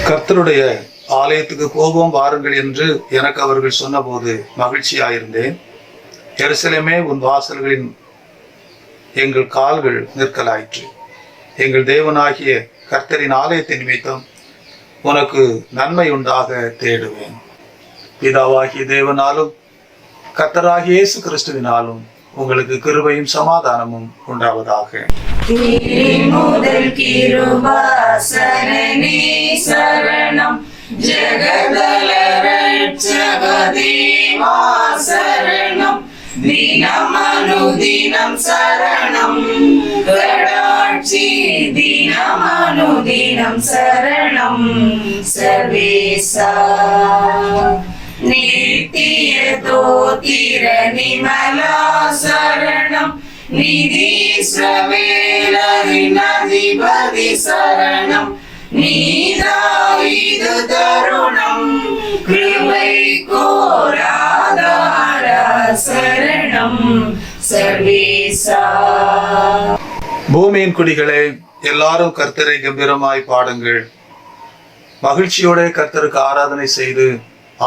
கர்த்தருடைய ஆலயத்துக்கு போவோம் வாருங்கள் என்று எனக்கு அவர்கள் சொன்னபோது மகிழ்ச்சியாயிருந்தேன். எருசலேமே, உன் வாசல்களின் எங்கள் கால்கள் நிற்கலாயிற்று. எங்கள் தேவனாகிய கர்த்தரின் ஆலயத்தின் நிமித்தம் உனக்கு நன்மை உண்டாக தேடுவேன். பிதாவாகிய தேவனாலும் கர்த்தராகிய இயேசு கிறிஸ்துவினாலும் உங்களுக்கு கிருபையும் சமாதானமும் உண்டாவதாக. முதல் கிருபாசரணே சரணம், ஜெகதல ரட்சக தேவா சரணம், தினம் அனுதினம் சரணம், கடாட்சி தினம் அனுதினம் சரணம், சர்வேசா நித்திய தோத்திர நிமலா சரணம், நிதீஸ்வரவேலரின் அதிபதி சரணம், நீதாயிது தருணம், கிருபை கோராதார சரணம், சர்வேசா. பூமியின் குடிகளே, எல்லாரும் கர்த்தரை கம்பீரமாய் பாடுங்கள். மகிழ்ச்சியோட கர்த்தருக்கு ஆராதனை செய்து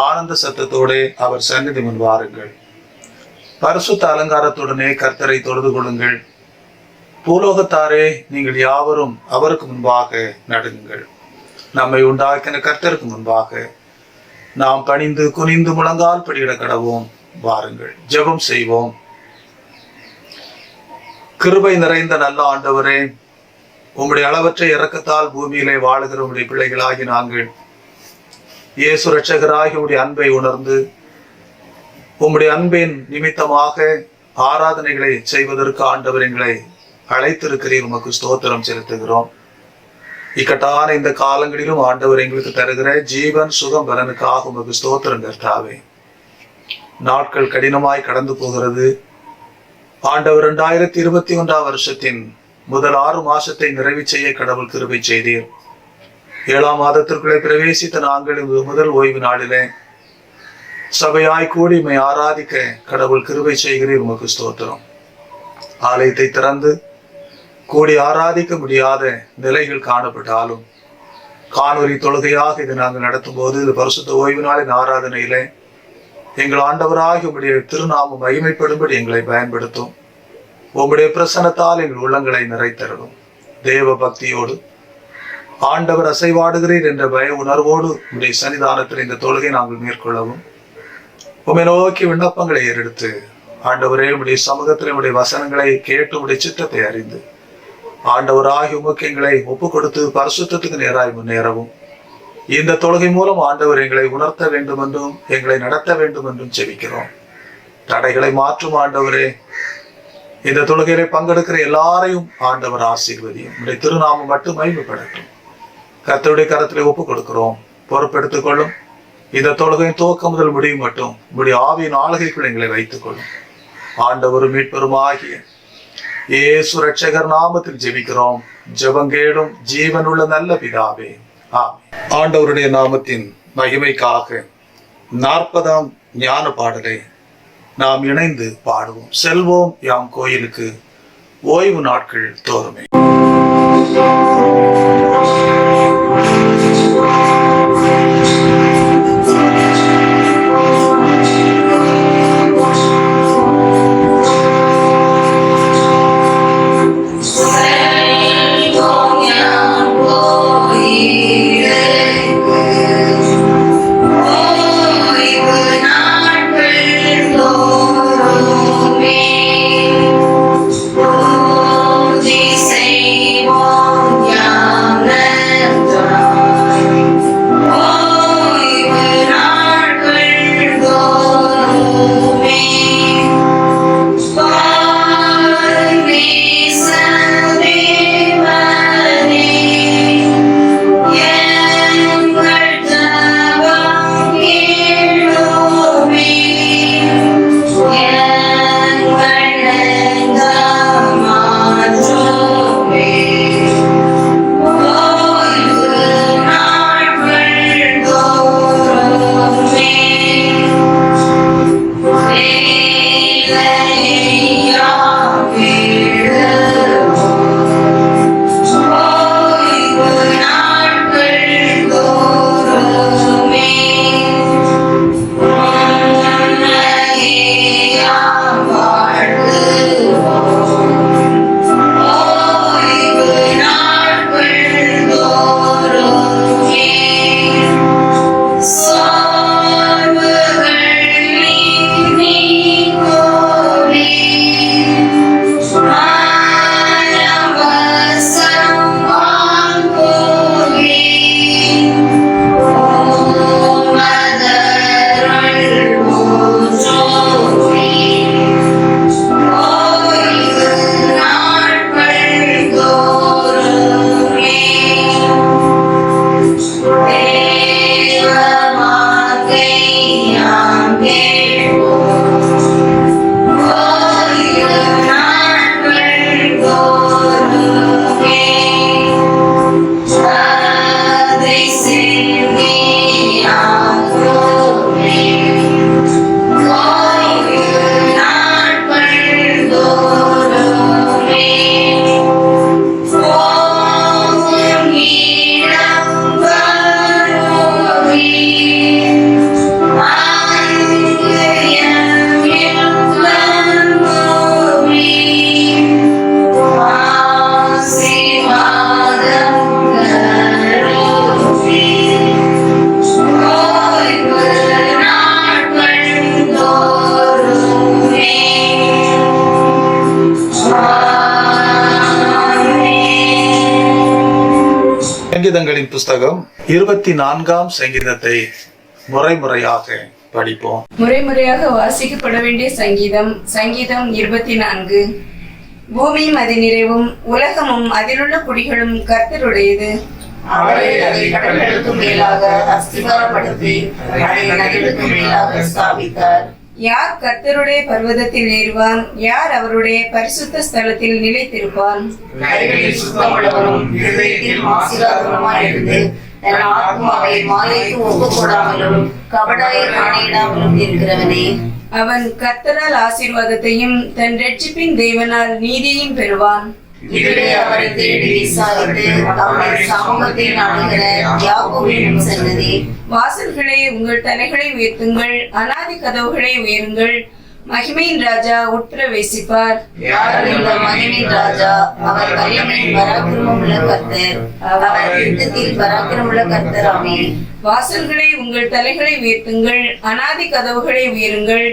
ஆனந்த சத்தத்தோட அவர் சந்நிதி முன் வாருங்கள். பரிசுத்த அலங்காரத்துடனே கர்த்தரை தொழுது கொள்ளுங்கள். பூலோகத்தாரே, நீங்கள் யாவரும் அவருக்கு முன்பாக நடுங்குங்கள். நம்மை உண்டாக்கின கர்த்தருக்கு முன்பாக நாம் பணிந்து குனிந்து முழங்கால் படியிட கடவோம். வாருங்கள், ஜெபம் செய்வோம். கிருபை நிறைந்த நல்ல ஆண்டவரே, உம்முடைய அளவற்ற இரக்கத்தால் பூமியிலே வாழுகிற உம்முடைய பிள்ளைகளாகி நாங்கள் இயேசு இரட்சகராகி உம்முடைய அன்பை உணர்ந்து உம்முடைய அன்பின் நிமித்தமாக ஆராதனைகளை செய்வதற்கு ஆண்டவர் எங்களை அழைத்திருக்கிறீர். உமக்கு ஸ்தோத்திரம் செலுத்துகிறோம். இக்கட்டான இந்த காலங்களிலும் ஆண்டவர் எங்களுக்கு தருகிற ஜீவன் சுகம் பலனுக்காக உமக்கு ஸ்தோத்திரம் கர்த்தாவே. நாட்கள் கடினமாய் கடந்து போகிறது. ஆண்டவர் 2021 வருஷத்தின் முதல் 6 மாசத்தை நிறைவு செய்ய கடவுள் கிருபை செய்தீர். 7ஆம் மாதத்திற்குள்ளே பிரவேசித்த நாங்கள் முதல் ஓய்வு நாளிலே சபையாய் கூடி உம்மை ஆராதிக்க கடவுள் கிருபை செய்கிறீர். உமக்கு ஸ்தோத்திரம். ஆலயத்தை திறந்து கூடி ஆராதிக்க முடியாத நிலைகள் காணப்பட்டாலும் காணொலி தொழுகையாக இதை நாங்கள் நடத்தும் போது இது பரிசுத்த ஓய்வு நாளின் ஆராதனையிலே எங்கள் ஆண்டவராகி உம்முடைய திருநாமம் மகிமைப்படும்படி எங்களை பயன்படுத்தும். உம்முடைய பிரசன்னத்தால் எங்கள் உள்ளங்களை நிறைத்தரவும். தேவ பக்தியோடு ஆண்டவர் அசைவாடுகிறீர் என்ற பய உணர்வோடு உம்முடைய சன்னிதானத்தில் இந்த தொழுகை நாங்கள் மேற்கொள்ளவும் உம்மை நோக்கி விண்ணப்பங்களை ஏறெடுத்து ஆண்டவரே உம்முடைய சமூகத்தில் உம்முடைய வசனங்களை கேட்டு உம்முடைய சித்தத்தை அறிந்து ஆண்டவராகி உமக்கு எங்களை ஒப்பு கொடுத்து பரிசுத்தத்துக்கு நேராய் முன்னேறவும் இந்த தொழுகை மூலம் ஆண்டவர் எங்களை உணர்த்த வேண்டும் என்றும் எங்களை நடத்த வேண்டும் என்றும் செபிக்கிறோம். தடைகளை மாற்றும் ஆண்டவரே, இந்த தொழுகையிலே பங்கெடுக்கிற எல்லாரையும் ஆண்டவர் ஆசீர்வதியும். உம்முடைய திருநாமம் மட்டும் மகிமைப்படட்டும். கர்த்தருடைய கரத்திலே ஒப்பு கொடுக்கிறோம். பொறுப்பெடுத்துக் கொள்ளும். இந்த தொழுகையின் துவக்கம் முதல் முடியும் மட்டும் உம்முடைய ஆவியின் ஆளுகைக்குள் எங்களை வைத்துக் கொள்ளும். ஆண்டவரும் மீட்பரும் ஆகிய இயேசு இரட்சகர் நாமத்தில் ஜெபிக்கிறோம். ஜெபங்கேடும் ஜீவனுள்ள நல்ல பிதாவே, ஆமென். ஆண்டவருடைய நாமத்தின் மகிமைக்காக 40ஆம் ஞான பாடலை நாம் இணைந்து பாடுவோம். செல்வோம் யாம் கோயிலுக்கு ஓய்வு நாட்கள் தோறுமே. Oh, சங்கீதங்களின் புஸ்தகம் 24ஆம் சங்கீதத்தை முறையாக படிப்போம். முறையாக வாசிக்கப்பட வேண்டிய சங்கீதம் 24. பூமியும் அது நிறைவும் உலகமும் அதிலுள்ள குடிகளும் கர்த்தருடையது. அவரே அதை கடல்களுக்கு மேலாக அஸ்திவாரப்படுத்தி அதை நதிகளுக்கு மேலாக ஸ்தாபித்தார். யார் கர்த்தருடைய பர்வதத்தில் ஏறுவான்? யார் அவருடைய பரிசுத்த ஸ்தலத்தில் நிலைத்திருப்பான்? கைகளில் சுத்தமுள்ளவரும் இருதயத்தில் மாசில்லாதவருமாயிருந்து தன் ஆத்மாவை மாயைக்கு ஒப்புக் கொடாமலும் கபடாயை காணிடாமலும் இருக்கிறவனே. அவன் கர்த்தரால் ஆசீர்வாதத்தையும் தன் இரட்சிப்பின் தேவனால் நீதியையும் பெறுவான். இதுவே அவரை தேடி விசாரித்து அவருடைய சமூகத்தை நாடுகிற யாக்கோபின் சன்னதி. வாசல்களே, உங்கள் தலைகளை உயர்த்துங்கள், அநாதி கதவுகளை உயருங்கள், மகிமையின் ராஜா உட்பிரவேசிப்பார். யார் இந்த மகிமையின் ராஜா? அவர் வல்லமையின் பராக்கிரமமுள்ள கர்த்தர். அவர் யுத்தத்தில் பராக்கிரமமுள்ள கர்த்தர். ஆமென். வாசல்களே, உங்கள் தலைகளை உயர்த்துங்கள், அநாதி கதவுகளை உயருங்கள்,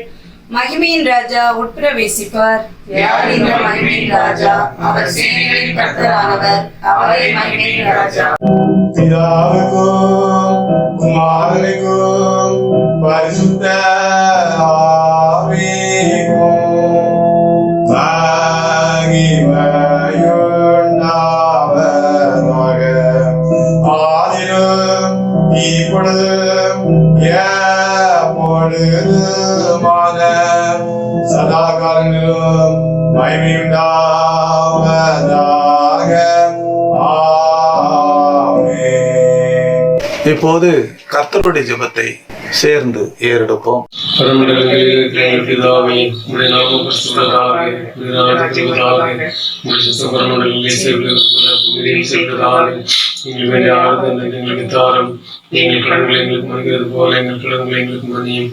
மகிமையின் ராஜா உட்பிரவேசிப்பார். யார் இந்த மகிமையின் ராஜா? அவர் சேனைகளின் கர்த்தரானவர். அவரே மகிமையின் ராஜா. பிதாவுக்கும் குமாரனுக்கும் பரிசுத்த ஆவிக்கும் மகிமையுண்டாவதாக. ஆதியிலும் இப்பொழுதும் எப்பொழுதுமாக சதா காலங்களிலும் மகிமையுண்டாவதாக. இப்போது கர்த்தருடைய ஜெபத்தை சேர்ந்து ஏறெடுப்போம். பரமண்டலங்களில் இருக்கிற எங்கள் பிதாவே, உம்முடைய நாமம் பரிசுத்தமாவதாக. உம்முடைய நாமத்தை உயர்த்துவதாக. உம்முடைய சுத்த பரமண்டலங்களில் சேர்க்கிறதுபோல பூமியிலும் சேர்க்கிறதாக. எங்களுக்கு வேண்டிய ஆறுதல் எங்களுக்கு தாரும். எங்கள் கடன்களை எங்களுக்கு மன்னிக்கிறது போல எங்கள் கடன்களை எங்களுக்கு மன்னியும்.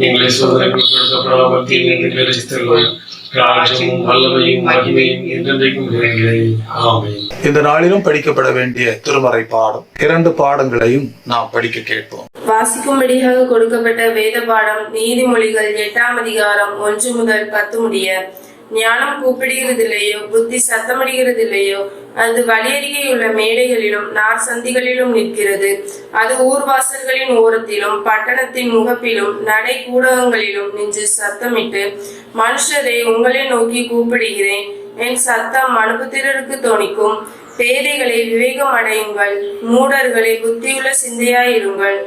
எங்களை சோதனைக்கு உட்படுத்தப்படாமல் தீமைக்கு ரசித்தருளும். ராஜ்யமும் வல்லமையும் மகிமையும் என்றென்றைக்கும் நிறைந்தது. ஆமென். இந்த நாளிலும் படிக்கப்பட வேண்டிய திருமறை பாடம் 2 பாடங்களையும் நாம் படிக்க கேட்போம். வாசிக்கும்படியாக கொடுக்கப்பட்ட வேத பாடம் நீதிமொழிகள் 8ஆம் அதிகாரம் 1 முதல் 10 முடிய. ஞானம் கூப்பிடுகிறதில்லையோ, புத்தி சத்தமிடுகிறதில்லையோ, அது வழியருகே உள்ள மேடைகளிலும் நார் சந்திகளிலும் நிற்கிறது. அது ஊர்வாசல்களின் ஓரத்திலும் பட்டணத்தின் முகப்பிலும் நடை கூடகங்களிலும் நின்று சத்தமிட்டு, மனுஷரை உங்களை நோக்கி கூப்பிடுகிறேன், என் சத்தம் மனுபுத்திரருக்கு தோணிக்கும். பேதைகளை விவேகம் அடையுங்கள், மூடர்களை புத்தியுள்ள சிந்தையாயிருங்கள்.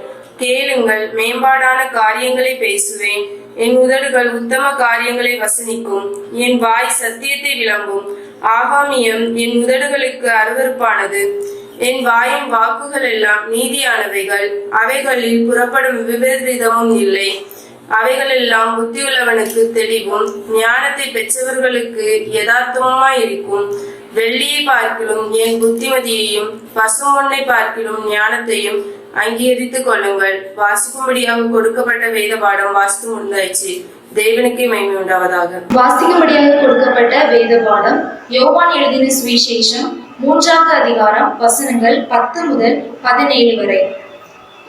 கேளுங்கள், மேம்பாடான காரியங்களை பேசுவேன். என் உதடுகள் உத்தம காரியங்களை வசனிக்கும். என் வாய் சத்தியத்தை விளம்பும். ஆகாமியம் என் உதடுகளுக்கு அருவருப்பானது. என் வாயின் வாக்குகள் எல்லாம் நீதியானவைகள். அவைகளில் புறப்படும் விபரீதமும் இல்லை. அவைகளெல்லாம் புத்தியுள்ளவனுக்கு தெளிவும் ஞானத்தை பெற்றவர்களுக்கு யதார்த்தமாயிருக்கும். வெள்ளியை பார்க்கிலும் என் புத்திமதியையும் பசுமொன்னை பார்க்கிலும் ஞானத்தையும் அங்கீகரித்துக் கொள்ளுங்கள். வாசிக்கும்படியாக கொடுக்கப்பட்ட வேத பாடம் வாசித்து முடிந்தாயிற்று. தேவனுக்கே மகிமை உண்டாவதாக. வாசிக்கும்படியாக கொடுக்கப்பட்ட வேத பாடம் யோவான் எழுதின சுவிசேஷம் 3ஆம் அதிகாரம் வசனங்கள் 10 முதல் 17 வரை.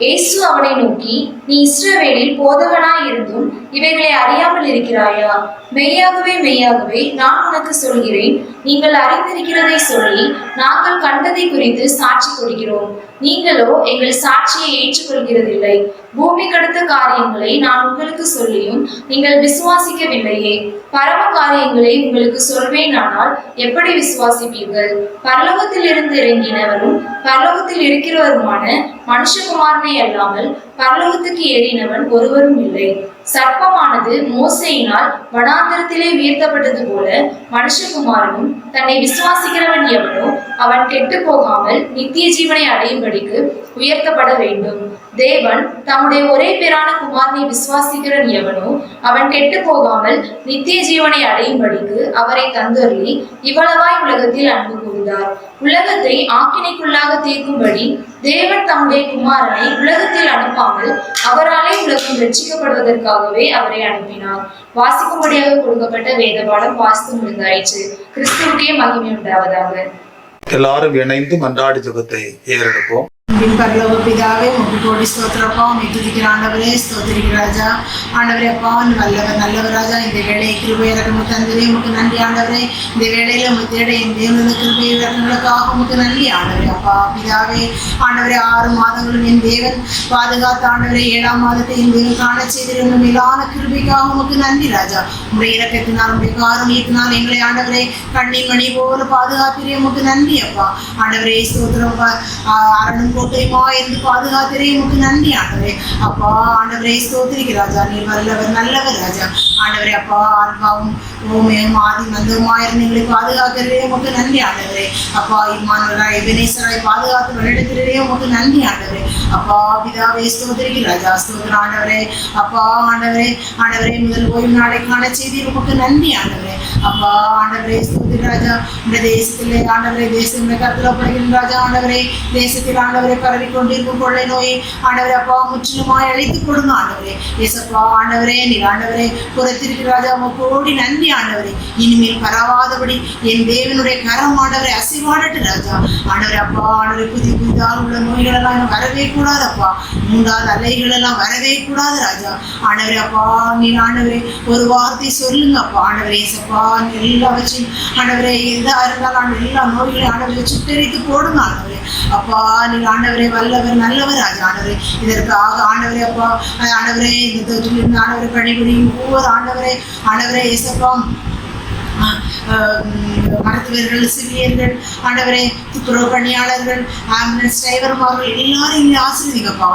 இயேசு அவனை நோக்கி, நீ இஸ்ரவேலில் போதகனாய் இருந்தும் இவைகளை அறியாமல் இருக்கிறாயா? மெய்யாகவே மெய்யாகவே நான் உனக்கு சொல்கிறேன், நீங்கள் அறிந்திருக்கிறதை சொல்லி நாங்கள் கண்டதை குறித்து சாட்சி கொடுக்கிறோம். நீங்களோ எங்கள் சாட்சியை ஏற்றுக்கொள்கிறதில்லை. பூமி கடந்த காரியங்களை நான் உங்களுக்கு சொல்லியும் நீங்கள் விசுவாசிக்கவில்லையே. பரம காரியங்களை உங்களுக்கு சொல்வேனானால் எப்படி விசுவாசிப்பீர்கள்? பரலோகத்தில் இருந்து இறங்கினவரும் பரலோகத்தில் இருக்கிறவருமான மனுஷகுமாரனை அல்லாமல் பரலோகத்துக்கு ஏறினவன் ஒருவரும் இல்லை. சர்ப்பமானது மோசேயினால் வனாந்தரத்திலே வீழ்த்தப்பட்டது போல மனுஷகுமாரனும் தன்னை விசுவாசிக்கிறவன் எவனோ அவன் கெட்டு போகாமல் நித்திய ஜீவனை அடையும்படிக்கு உயர்த்தப்பட வேண்டும். தேவன் தம்முடைய ஒரே பேரான குமாரனை விசுவாசிக்கிறவன் எவனோ அவன் கெட்டு போகாமல் நித்திய ஜீவனை அடையும்படிக்கு அவரை தந்தருளி இவ்வளவாய் உலகத்தில் அன்பு கூர்ந்தார். உலகத்தை ஆக்கினைக்குள்ளாக தீர்க்கும்படி தேவன் தம்முடைய குமாரனை உலகத்தில் அனுப்பாமல் அவராலே உலகம் ரட்சிக்கப்படுவதற்காகவே அவரை அனுப்பினார். வாசிக்கும்படியாக கொடுக்கப்பட்ட வேத பாடம் வாசித்து முடிந்தாயிற்று. கிறிஸ்துவுக்கே மகிமை உண்டாவதாக. எல்லாரும் இணைந்து மன்றாடி ஜெபத்தை ஏறெடுப்போம். பரலோக பிதாவே உமக்கு கோடி ஸ்தோத்திரப்பா, உம்மை துதிக்கிற ஆண்டவரே, ஸ்தோத்திரிக்கிற ராஜா. ஆண்டவரே அப்பா, வல்லவர் நல்லவர் ராஜா. இந்த வேலையை கிருபை இறக்கம் தந்ததே உமக்கு நன்றி ஆண்டவரே. இந்த வேலையில உங்க தேட என் தேவனுடைய கிருபை இறக்கங்களுக்காக உமக்கு நன்றி ஆண்டவரே. அப்பா பிதாவே, ஆண்டவரே 6 மாதங்களும் என் தேவன் பாதுகாத்த ஆண்டவரே, 7ஆம் மாதத்தை என் தேவன் காண செய்திருந்த மேலான கிருபைக்காக உமக்கு நன்றி ராஜா. உங்களுடைய இறக்கத்தினால் உங்களுடைய காரணியத்தினால் எங்களை ஆண்டவரே கண்ணி மணி போல பாதுகாத்திரே உமக்கு நன்றி அப்பா. ஆண்டவரே ஸ்தோத்திரம், அரணும் கோட்டையுமா இருந்து பாதுகாத்திரே உமக்கு நன்றி ஆண்டவரே. அப்பா ஆண்டவரே ஸ்தோத்திரிக்கு ராஜா, நீர் வல்லவர் நல்லவர் ராஜா. ஆண்டவரே அப்பா, ஆல்பாவும் ஓமையும் ஆதி மந்தவுமா இருந்து எங்களை பாதுகாக்கிறதே உமக்கு நன்றி ஆண்டவரே. அப்பா இம்மானுவேலாய் எபெனேசராய் பாதுகாத்து வழிநடத்துகிறதே உமக்கு நன்றி ஆண்டவரே. அப்பா பிதாவே ஸ்தோத்திரிக்கு ராஜா, ஸ்தோத்திரம் ஆண்டவரே. அப்பா ஆண்டவரே, ஆண்டவரே முதல் ஓய்வு நாளை காண செய்தி உமக்கு நன்றி ஆண்டவரே. அப்பா ஆண்டவரே ஸ்தோத்திரி ராஜா. இந்த தேசத்திலே ஆண்டவரே, தேசத்திலே கருத்துல ராஜா. ஆண்டவரே தேசத்தில் ஆண்டவரை பரவி கொண்டிருக்கும் கொள்ளை நோயை ஆண்டவரே அப்பா முற்றிலுமாய் அழைத்துக் கொடுங்க ஆண்டவரே. ஏசப்பா ஆண்டவரே, நீர் ஆண்டவரே புறத்திற்கு ராஜா கோடி நன்றி ஆண்டவரே. இனிமேல் பரவாதபடி என் தேவனுடைய கரம் ஆண்டவரை அசைவாடட்டு ராஜா. ஆண்டவரே அப்பா, ஆண்டவரை புதிதாக உள்ள நோய்கள் எல்லாம் வரவே கூடாது அப்பா. 3வது அலைகள் எல்லாம் வரவே கூடாது ராஜா. ஆண்டவரே அப்பா, நீர் ஆண்டவரே ஒரு வார்த்தை சொல்லுங்க அப்பா. ஆண்டவரே ஏசப்பா, எல்லாவற்றையும் ஆண்டவரே எதா இருந்தாலும் எல்லா நோய்களையும் ஆண்டவரை சுட்டரித்து போடுங்க ஆண்டவரே. அப்பா நீங்க ஆண்டவரே வல்லவர் நல்லவர் ராஜா. ஆண்டவரே இதற்காக ஆண்டவரே அப்பா, ஆண்டவரே இந்த தொற்றிலிருந்து ஆண்டவரை பணிபுரியும் ஒவ்வொரு ஆண்டவரே, ஆண்டவரே ஏசப்பா மருத்துவர்கள், சிவிலியர்கள், ஆண்டவரே துப்புரவு பணியாளர்கள், ஆம்புலன்ஸ் டிரைவர்மார்கள் எல்லாரும் இங்கே ஆசிரியங்கப்பா.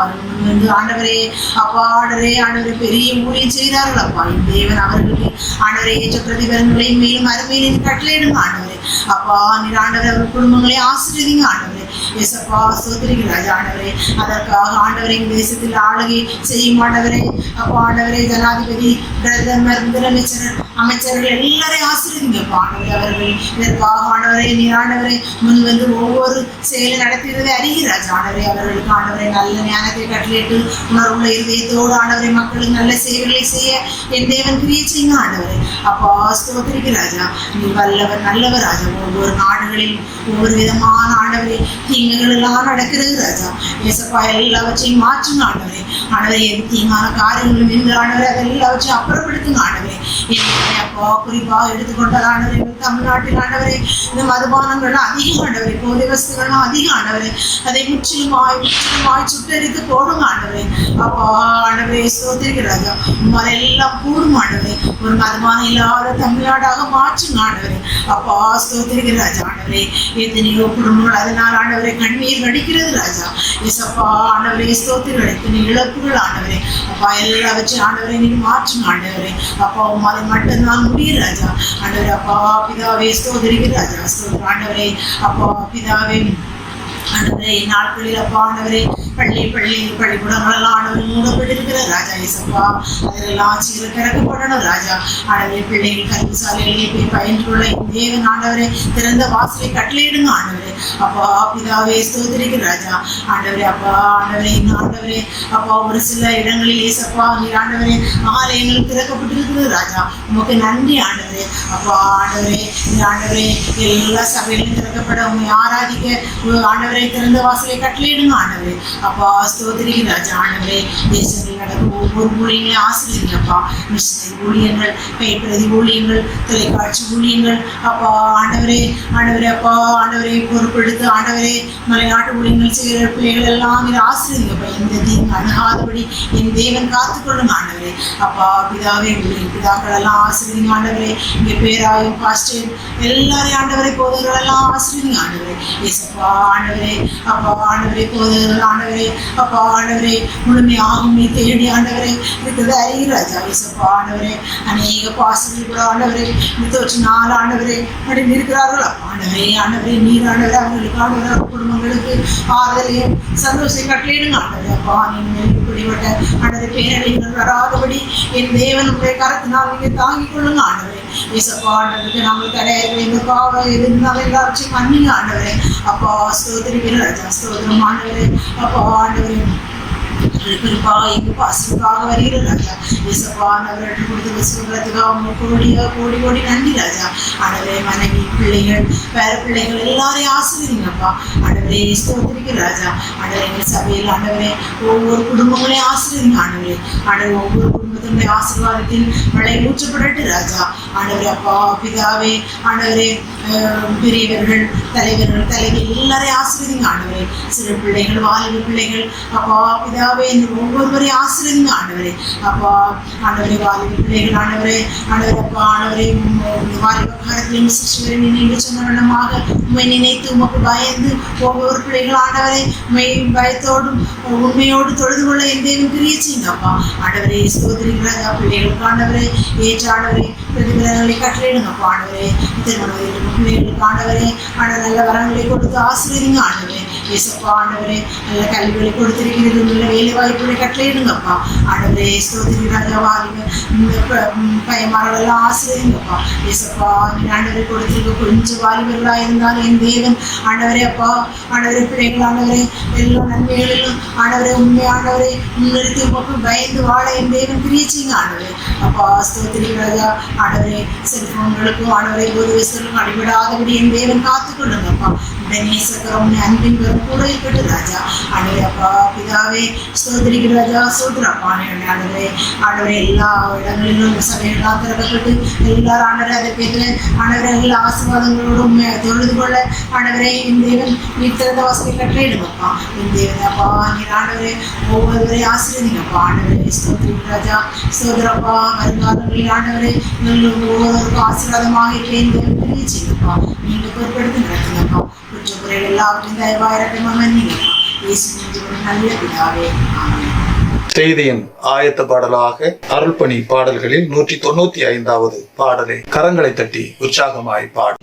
வந்து ஆண்டவரே அப்பா, ஆண்டவரே பெரிய ஊழியம் செய்தார்கள் அப்பா. தேவன் அவர்களுக்கு ஆண்டவரை ஏற்ற பிரதிபலன்களை மேலும் அருமையிலிருந்து கட்டளையிடுங்க ஆண்டவரே. அப்பா நீர் ஆண்டவரை அவர் குடும்பங்களை ஆசிரியங்க ஆண்டவரே. ஏசப்பா சோதரிங்க ராஜா. ஆண்டவரே அதற்காக ஆண்டவரை இந்த தேசத்தில் ஆளுகை செய்யும் ஆண்டவரே. அப்பா ஆண்டவரே ஜனாதிபதி, பிரதமர், முதலமைச்சர், அமைச்சர்கள் எல்லாரையும் ஆசிரியங்கப்பா ஆண்டவரே. அவர்கள் இதற்காக ஆண்டவரை நீர் ஆண்டவரை முன் வந்து ஒவ்வொரு செயலை நடத்துகிறதை அறிகிறார் ஆண்டவரே. அவர்களுக்கு ஆண்டவரை நல்ல ஞானத்தை கட்டளையிட்டு உணர்வுள்ள இதயத்தோடு ஆண்டவரை மக்களுக்கு நல்ல சேவைகளை செய்ய என் தேவன் கிரியை செய்யுங்க ஆண்டவரே. அப்பா ஸ்தோத்திரிக்கு ராஜா, நீ வல்லவர் நல்லவர் ராஜா. ஒவ்வொரு நாடுகளில் ஒவ்வொரு விதமான ஆண்டவரே தீங்குகள் எல்லாம் நடக்கிறது ராஜா. ஏசப்பா எல்லாவற்றையும் மாற்றுங்க ஆண்டவரே. ஆண்டவரை எது தீங்கான காரியங்களும் என்று ஆண்டவரை அதை எல்லாவற்றையும் அப்புறப்படுத்துங்க ஆண்டவரே. அப்பா குறிப்பாக எடுத்துக்கொண்ட ஆண்டவரை தமிழ்நாட்டில் ஆண்டவரே இந்த மதுபானங்கள் அதிகம் ஆண்டவரை, போதை வஸ்துகள்லாம் அதிகம் ஆண்டவரை, அதை முற்றிலுமாய் சுட்டரித்து போடுங்க ஆண்டவரே. அப்பா ஆண்டவரே ஸ்தோத்திரிக்கு ராஜா. உம்மால் எல்லாம் கூடும் ஆண்டவரே. ஒரு மதுபானம் இல்லாத தமிழ்நாடாக மாற்றுங்க ஆண்டவரே. அப்பா ஸ்தோத்திரிக்கு ராஜா. ஆண்டவரே எத்தனையோ குடும்பங்கள் அதனால் ஆண்டவரை கண்ணீர் வடிக்கிறது ராஜா. ஏசப்பா ஆண்டவரே ஸ்தோத்திரம், எத்தனை இழப்புகள் ஆண்டவரே. அப்பா எல்லாவற்றையும் ஆண்டவரை நீங்க மாற்றுங்க ஆண்டவரே. அப்பா உம்மாலை மட்டும்தான் முடியும் ராஜா. ஆண்டவரே அப்பா பிதாவே ஸ்தோத்திரிக்கு ராஜா. ஸ்தோத்திரம் ஆண்டவரே. அப்பா பிதாவே ஆண்டவரே நாட்களில் அப்பா ஆண்டவரே பள்ளிக்கூடங்கள் எல்லாம் ஆண்டவரை மூடப்பட்டிருக்கிற ராஜா. ஏசப்பா அதெல்லாம் சீர திறக்கப்படணும் ராஜா. ஆண்டவரே பிள்ளைகள் கல்விசாலைகளிலே போய் பயின்று கொள்ள தேவன் ஆண்டவரே திறந்த வாசலை கட்டளையிடுங்க ஆண்டவரே. அப்பா பிதாவே ஸ்தோத்திரிக்கு ராஜா. ஆண்டவரே அப்பா ஆண்டவரே ஆண்டவரே அப்பா ஒரு சில இடங்களில் ஏசப்பா நீர் ஆண்டவரே ஆலயங்கள் திறக்கப்பட்டிருக்கிறது ராஜா. உமக்கு நன்றி ஆண்டவரே. அப்பா ஆண்டவரே ஆண்டவரே எல்லா சபையிலும் திறக்கப்பட உண்மை ஆராதிக்க ஆண்டவரே திறந்த வாசலை கட்டளையிடுங்க ஆண்டவரே. அப்பா ஸ்தோத்திரிக்கு ராஜா. ஆண்டவரே தேசத்தில் நடக்கும் ஒவ்வொரு ஊழியங்களையும் ஆசிரியப்பா. மிஷனரி ஊழியங்கள், கைப்பிரதி ஊழியங்கள், தொலைக்காட்சி ஊழியங்கள் அப்பா ஆண்டவரே அப்பா ஆண்டவரை பொறுப்பெடுத்து ஆண்டவரே மலைநாட்டு ஊழியங்கள் செய்கிற பிள்ளைகள் எல்லாம் இது ஆசிரியப்பா. எந்த தீங்கு அணுகாதபடி என் தேவன் காத்துக்கொள்ளுங்க ஆண்டவரே. அப்பா பிதாவே பிதாக்கள் எல்லாம் ஆசிரியங்க ஆண்டவரே. இங்கே பேராயும் பாஸ்டர் எல்லாரையும் ஆண்டவரை போதர்கள் எல்லாம் ஆசிரியங்க ஆண்டவரே. ஏசப்பா ஆண்டவரே அப்பா ஆண்டவரே போதர்கள் ஆண்டவரே அப்பா ஆண்டவரே முழுமையாகும் நீ தேடி ஆண்டவரே இருக்கிறது அறிகிறாஜா. ஏசப்பா ஆண்டவரே அநேக பாசங்கள் கூட ஆண்டவரே 24 ஆண்டவரே அப்படி இருக்கிறார்கள் ஆண்டவரே நீர் ஆண்டவரே அவர்களுக்கு ஆண்டவரே குடும்பங்களுக்கு ஆறுதலையும் சந்தோஷம் கட்டளையிடுங்க ஆண்டவரே. அப்பா நீங்கள் இப்படிப்பட்ட ஆண்டவரை பேரழிவுகள் வராதபடி என் தேவனுடைய கரத்தினால் நீங்கள் தாங்கிக் கொள்ளுங்க ஆண்டவரே. ஏசப்பா ஆண்டவருக்கு நாங்கள் தடையர்கள் எங்க பாவம் இருந்தாலும் எல்லாவற்றையும் மன்னிங்க ஆண்டவரே. அப்பா ஸ்தோத்திரிக்கிற ராஜா. ஸ்தோத்திரம் ஆண்டவரே. அப்பா ஆண்டவரே குறிப்பா எங்க பாசத்துக்காக வருகிற ராஜா இயேசப்பா ஆண்டவரை கொடுத்து விசுவத்துக்காக கோடி கோடி நன்றி ராஜா. ஆண்டவரே மனைவி பிள்ளைகள் பேர பிள்ளைகள் எல்லாரையும் ஆசீர்வதிங்கப்பா. ஆண்டவரே ஸ்தோத்திரிக்கிற ராஜா. ஆண்டவரே எங்கள் சபையில் ஆண்டவரே ஒவ்வொரு குடும்பங்களையும் ஆசீர்வதிங்க ஆண்டவரே. ஆண்டவரே ஒவ்வொரு குடும்பத்தினுடைய ஆசீர்வாதத்தின் மழை ஊற்றப்படட்டு ராஜா. ஆண்டவரே அப்பா பிதாவே ஆண்டவரே பெரியவர்கள் தலைவர்கள் தலைவர் எல்லாரையும் ஆசீர்வதிங்க ஆண்டவரே. சிறு பிள்ளைகள் வாலிப பிள்ளைகள் அப்பா பிதாவே இந்த ஒவ்வொருவரையும் ஆசீர்வதிங்க ஆண்டவரே. அப்பா ஆண்டவரே வாலிப பிள்ளைகள் ஆண்டவரே ஆண்டவரே அப்பா ஆண்டவரே வாலிப காலத்திலும் சிறுவரை நினைவு சொன்ன வண்ணமாக உண்மை நினைத்து உமக்கு பயந்து ஒவ்வொரு பிள்ளைகள் ஆண்டவரை உண்மை பயத்தோடும் உண்மையோடு தொழுது கொள்ள என் தேவன் கிரியை செய்யுங்கப்பா. ஆண்டவரே ஸ்தோத்திரிக்கிறதா பிள்ளைகளுக்கு ஆண்டவரே ஏற்ற ஆண்டவரே பிரதிபலங்களை கட்டளையிடுங்கப்பா. ஆண்டவரே திருமணம் பிள்ளைகளுக்கு ஆண்டவரே ஆண்டவர் நல்ல வரங்களை கொடுத்து ஆசீர்வதிங்க ஆண்டவரே. இயேசப்பா ஆண்டவரே நல்ல கல்விகளை கொடுத்திருக்கிறது நல்ல வேலை வாய்ப்புகளை கட்டளையிடுங்கப்பா. ஆண்டவரே ஸ்தோத்திரிக்கிறதா வாலிப பயமாரெல்லாம் ஆசீர்வதிங்கப்பா. இயேசப்பா ஆண்டவரை கொடுத்திருக்க கொஞ்சம் வாலிபர்களாக இருந்தாலும் என் தேவன் ஆண்டவரே அப்பா ஆண்டவரே பிள்ளைகள் ஆண்டவரே எல்லா நன்மைகளிலும் ஆண்டவரே உண்மை ஆண்டவரை முன்னிறுத்தி உமக்கு பயந்து வாழ என் தேவன் கிரியை செய்யுங்க ஆண்டவரே. அப்பா ஸ்தோத்திரிக்கிறதா ஆண்டவரே செல்போன்களுக்கும் ஆண்டவரை போதுவசர்களுக்கும் அடிபடாதபடி என் தேவன் காத்துக்கொள்ளுங்கப்பா. நேசக்கரம் அன்பின் வரும் கூட இருக்கட்டு ராஜா. ஆண்டவரே அப்பா பிதாவே ஸ்தோத்திரிக்கிற ராஜா சோதரப்பா ஆண்டவரே ஆண்டவரே எல்லா இடங்களிலும் சபையெல்லாம் திறக்கப்பட்டு எல்லாரும் ஆண்டவரே அதற்கேற்ற ஆண்டவரே எல்லா ஆசீர்வாதங்களோடும் தொழுது கொள்ள ஆண்டவரே என் தேவன் நீ திறந்த வாசலை கட்டளையிடுங்கப்பா. என் தேவன் அப்பா நீர் ஆண்டவரே ஒவ்வொருவரை ஆசீர்வதிங்கப்பா. ஆண்டவரே ஸ்தோத்திரிக்கிற ராஜா சோதரப்பா வருங்காலங்களில் ஆண்டவரே ஒவ்வொருவருக்கும் ஆசீர்வாதமாக இருக்கிறேன் தேவன் கிரியை செய்யுங்கப்பா. நீங்கள் பொறுப்பெடுத்து நடத்துங்கப்பா. குற்றக்குறைகள் எல்லாவற்றையும் தயவாயிரக்கமா மன்னிங்கப்பா. இயேசு நல்ல பிதாவே ஆமென். செய்தியின் ஆயத்த பாடலாக அருள்பணி பாடல்களில் 195வது பாடலை கரங்களை தட்டி உற்சாகமாய் பாடு.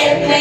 என்னை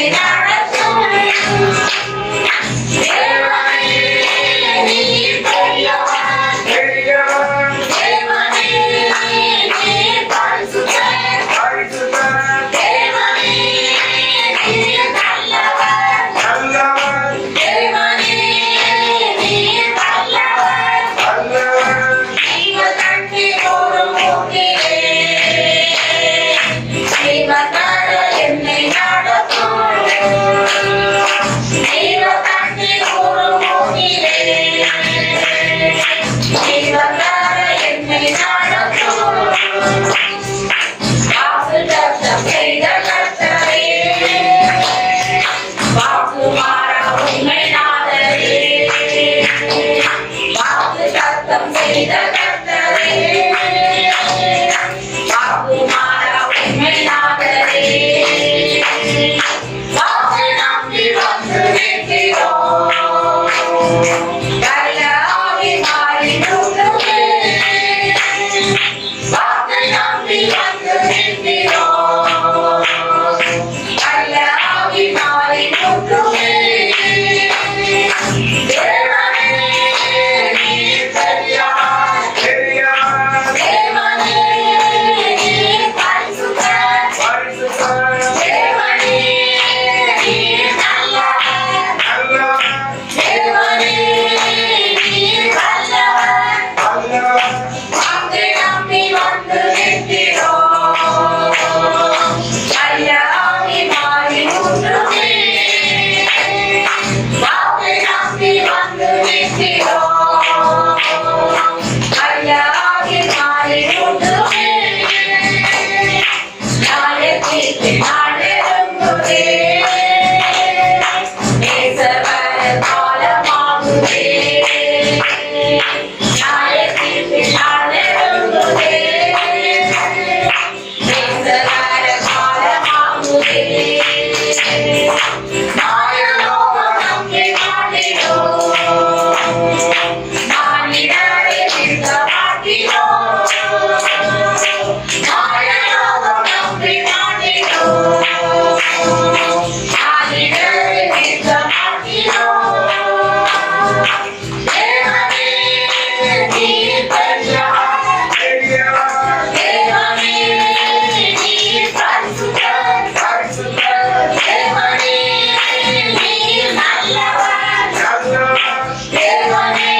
தேவனே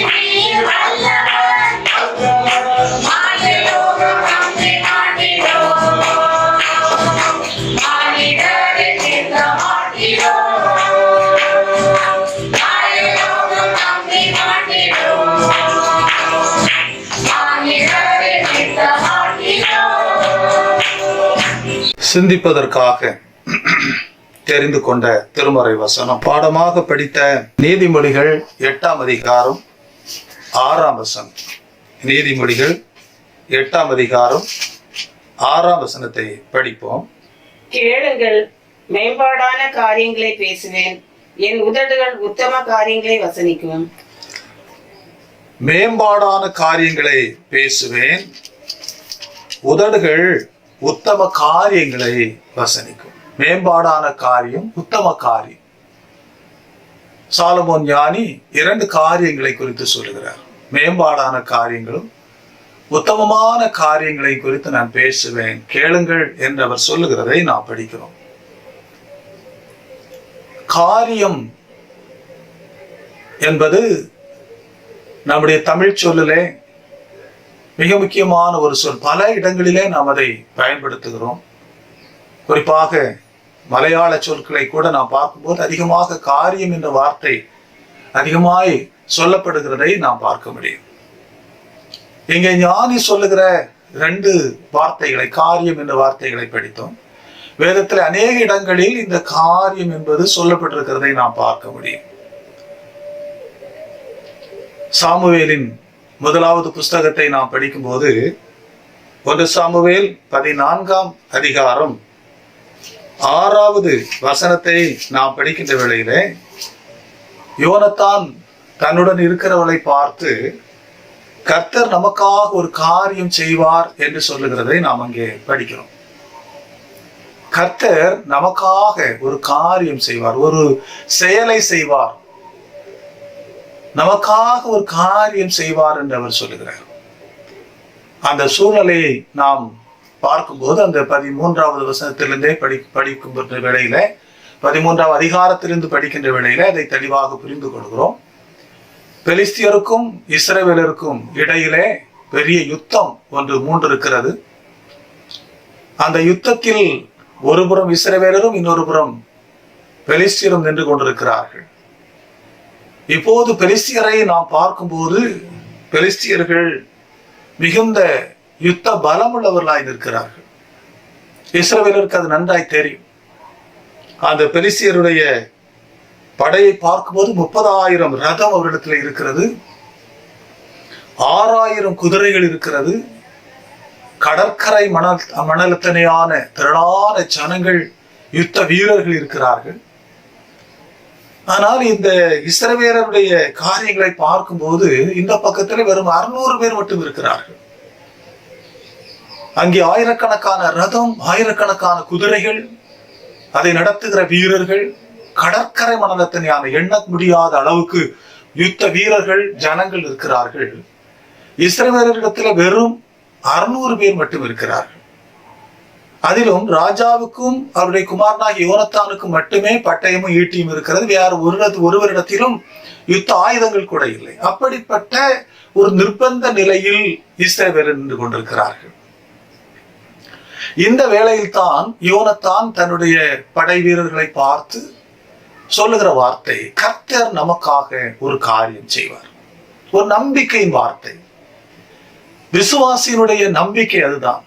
நீர் வல்லவர் மாயலோகம் நம்மை ஆண்டிடோ மானிடரை தீர்க்க மாட்டிடோ மாயலோகம் நம்மை ஆண்டிடோ மானிடரை தீர்க்க மாட்டிடோ. சிந்திப்பதற்காக தெரிந்து கொண்ட திருமறை வசனம் பாடமாக படித்த நீதிமொழிகள் 8ஆம் அதிகாரம் 6ஆம் வசனம். நீதிமொழிகள் 8ஆம் அதிகாரம் 6ஆம் வசனத்தை படிப்போம். கேளுங்கள், மேம்பாடான காரியங்களை பேசுவேன், என் உதடுகள் உத்தம காரியங்களை வசனிக்கும். மேம்பாடான காரியங்களை பேசுவேன், உதடுகள் உத்தம காரியங்களை வசனிக்கும். மேம்பாடான காரியம், உத்தம காரியம். சாலமோன் ஞானி 2 காரியங்களை குறித்து சொல்லுகிறார். மேம்பாடான காரியங்களும் உத்தமமான காரியங்களை குறித்து நான் பேசுவேன், கேளுங்கள் என்று அவர் சொல்லுகிறதை நாம் படிக்கிறோம். காரியம் என்பது நம்முடைய தமிழ் சொல்லிலே மிக முக்கியமான ஒரு சொல். பல இடங்களிலே நாம் அதை பயன்படுத்துகிறோம். குறிப்பாக மலையாள சொற்களை கூட நாம் பார்க்கும்போது அதிகமாக காரியம் என்ற வார்த்தை அதிகமாய் சொல்லப்படுகிறதை நாம் பார்க்க முடியும். இங்கே ஞானி சொல்லுகிற 2 வார்த்தைகளை, காரியம் என்ற வார்த்தைகளை படித்தோம். வேதத்தில் அநேக இடங்களில் இந்த காரியம் என்பது சொல்லப்பட்டிருக்கிறதை நாம் பார்க்க முடியும். சாமுவேலின் 1வது புஸ்தகத்தை நாம் படிக்கும்போது 1 சாமுவேல் 14ஆம் அதிகாரம் 6வது வசனத்தை நாம் படிக்கின்ற வேளையிலே யோனத்தான் தன்னுடன் இருக்கிறவளை பார்த்து கர்த்தர் நமக்காக ஒரு காரியம் செய்வார் என்று சொல்லுகிறதை நாம் அங்கே படிக்கிறோம். கர்த்தர் நமக்காக ஒரு காரியம் செய்வார், ஒரு செயலை செய்வார், நமக்காக ஒரு காரியம் செய்வார் என்று அவர் சொல்லுகிறார். அந்த சூழ்நிலையை நாம் பார்க்கும்போது அந்த 13வது வசனத்திலிருந்தே படிக்கும் வேளையில 13ஆம் அதிகாரத்திலிருந்து படிக்கின்ற வேளையில அதை தெளிவாக புரிந்து கொள்கிறோம். பெலிஸ்தியருக்கும் இஸ்ரவேலருக்கும் இடையிலே பெரிய யுத்தம் ஒன்று மூண்டிருக்கிறது. அந்த யுத்தத்தில் ஒரு புறம் இஸ்ரவேலரும் இன்னொரு புறம் பெலிஸ்தியரும் நின்று கொண்டிருக்கிறார்கள். இப்போது பெலிஸ்தியரை நாம் பார்க்கும்போது பெலிஸ்தியர்கள் மிகுந்த யுத்த பலமுள்ளவர்களாய் நிற்கிறார்கள். இஸ்ரவேலருக்கு அது நன்றாய் தெரியும். அந்த பெலிஸ்தியருடைய படையை பார்க்கும்போது 30,000 ரதம் அவரிடத்தில் இருக்கிறது, 6,000 குதிரைகள் இருக்கிறது, கடற்கரை மணலத்தனையான திரளான ஜனங்கள், யுத்த வீரர்கள் இருக்கிறார்கள். ஆனால் இந்த இஸ்ரவேலருடைய காரியங்களை பார்க்கும்போது இந்த பக்கத்தில் வெறும் 600 பேர் மட்டும் இருக்கிறார்கள். அங்கே ஆயிரக்கணக்கான ரதம், ஆயிரக்கணக்கான குதிரைகள், அதை நடத்துகிற வீரர்கள், கடற்கரை மணலத்தனையான எண்ண முடியாத அளவுக்கு யுத்த வீரர்கள், ஜனங்கள் இருக்கிறார்கள். இஸ்ரவேலரிடத்தில் வெறும் 600 பேர் மட்டும் இருக்கிறார்கள். அதிலும் ராஜாவுக்கும் அவருடைய குமாரனாகிய யோனத்தானுக்கும் மட்டுமே பட்டயமும் ஈட்டியும் இருக்கிறது. வேறு ஒருவரிடத்திலும் யுத்த ஆயுதங்கள் கூட இல்லை. அப்படிப்பட்ட ஒரு நிர்பந்த நிலையில் இஸ்ரவேலர் நின்று கொண்டிருக்கிறார்கள். இந்த வேளையில் தான் யோனத்தான் தன்னுடைய படை வீரர்களை பார்த்து சொல்லுகிற வார்த்தை, கர்த்தர் நமக்காக ஒரு காரியம் செய்வார். ஒரு நம்பிக்கையின் வார்த்தை, விசுவாசியினுடைய நம்பிக்கை. அதுதான்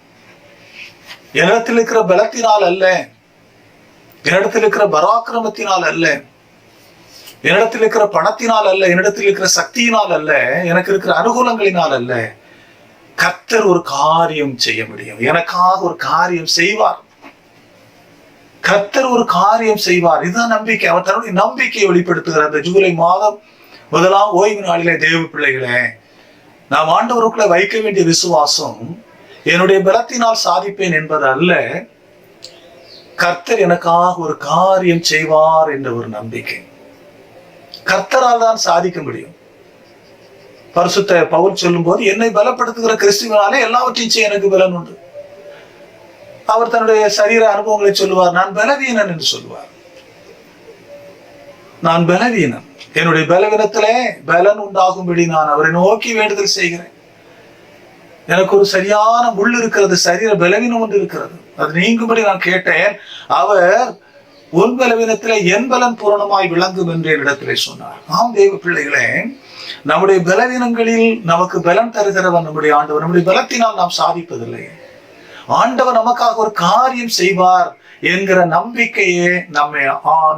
என்னிடத்தில் இருக்கிற பலத்தினால் அல்ல, என்னிடத்தில் இருக்கிற பராக்கிரமத்தினால் அல்ல, என்னிடத்தில் இருக்கிற பணத்தினால் அல்ல, என்னிடத்தில் இருக்கிற சக்தியினால் அல்ல, எனக்கு இருக்கிற அனுகூலங்களினால் அல்ல. கர்த்தர் ஒரு காரியம் செய்ய முடியும், எனக்காக ஒரு காரியம் செய்வார். கர்த்தர் ஒரு காரியம் செய்வார். இதுதான் நம்பிக்கை. அவர் தன்னுடைய நம்பிக்கையை வெளிப்படுத்துகிறார். இந்த ஜூலை மாதம் 1ஆம் ஓய்வு நாளிலே தேவ பிள்ளைகளே, நாம் ஆண்டவருக்குள்ள வைக்க வேண்டிய விசுவாசம் என்னுடைய பலத்தினால் சாதிப்பேன் என்பது அல்ல, கர்த்தர் எனக்காக ஒரு காரியம் செய்வார் என்ற ஒரு நம்பிக்கை. கர்த்தரால் தான் சாதிக்க முடியும். பரிசுத்த பவுல் சொல்லும் போது, என்னை பலப்படுத்துகிற கிறிஸ்துவினாலே எல்லாவற்றையும் செய்ய எனக்கு பலன் உண்டு. அவர் தன்னுடைய சரீர அனுபவங்களை சொல்லுவார், நான் பலவீனன் என்று சொல்லுவார். நான் பலவீனன், என்னுடைய பலவீனத்திலே பலன் உண்டாகும்படி நான் அவரை நோக்கி வேண்டுதல் செய்கிறேன். எனக்கு ஒரு சரியான முள் இருக்கிறது, சரீர பலவீனம் ஒன்று இருக்கிறது, அது நீங்கும்படி நான் கேட்டேன். அவர் உன் பலவீனத்திலே என் பலன் பூரணமாய் விளங்கும் என்று என்னிடத்திலே சொன்னார். ஆம் தேவ பிள்ளைகளே, நம்முடைய பலவீனங்களில் நமக்கு பலன் தருகிறவன் நம்முடைய ஆண்டவர். நம்முடைய பலத்தினால் நாம் சாதிப்பதில்லை. ஆண்டவர் நமக்காக ஒரு காரியம் செய்வார் என்கிற நம்பிக்கையே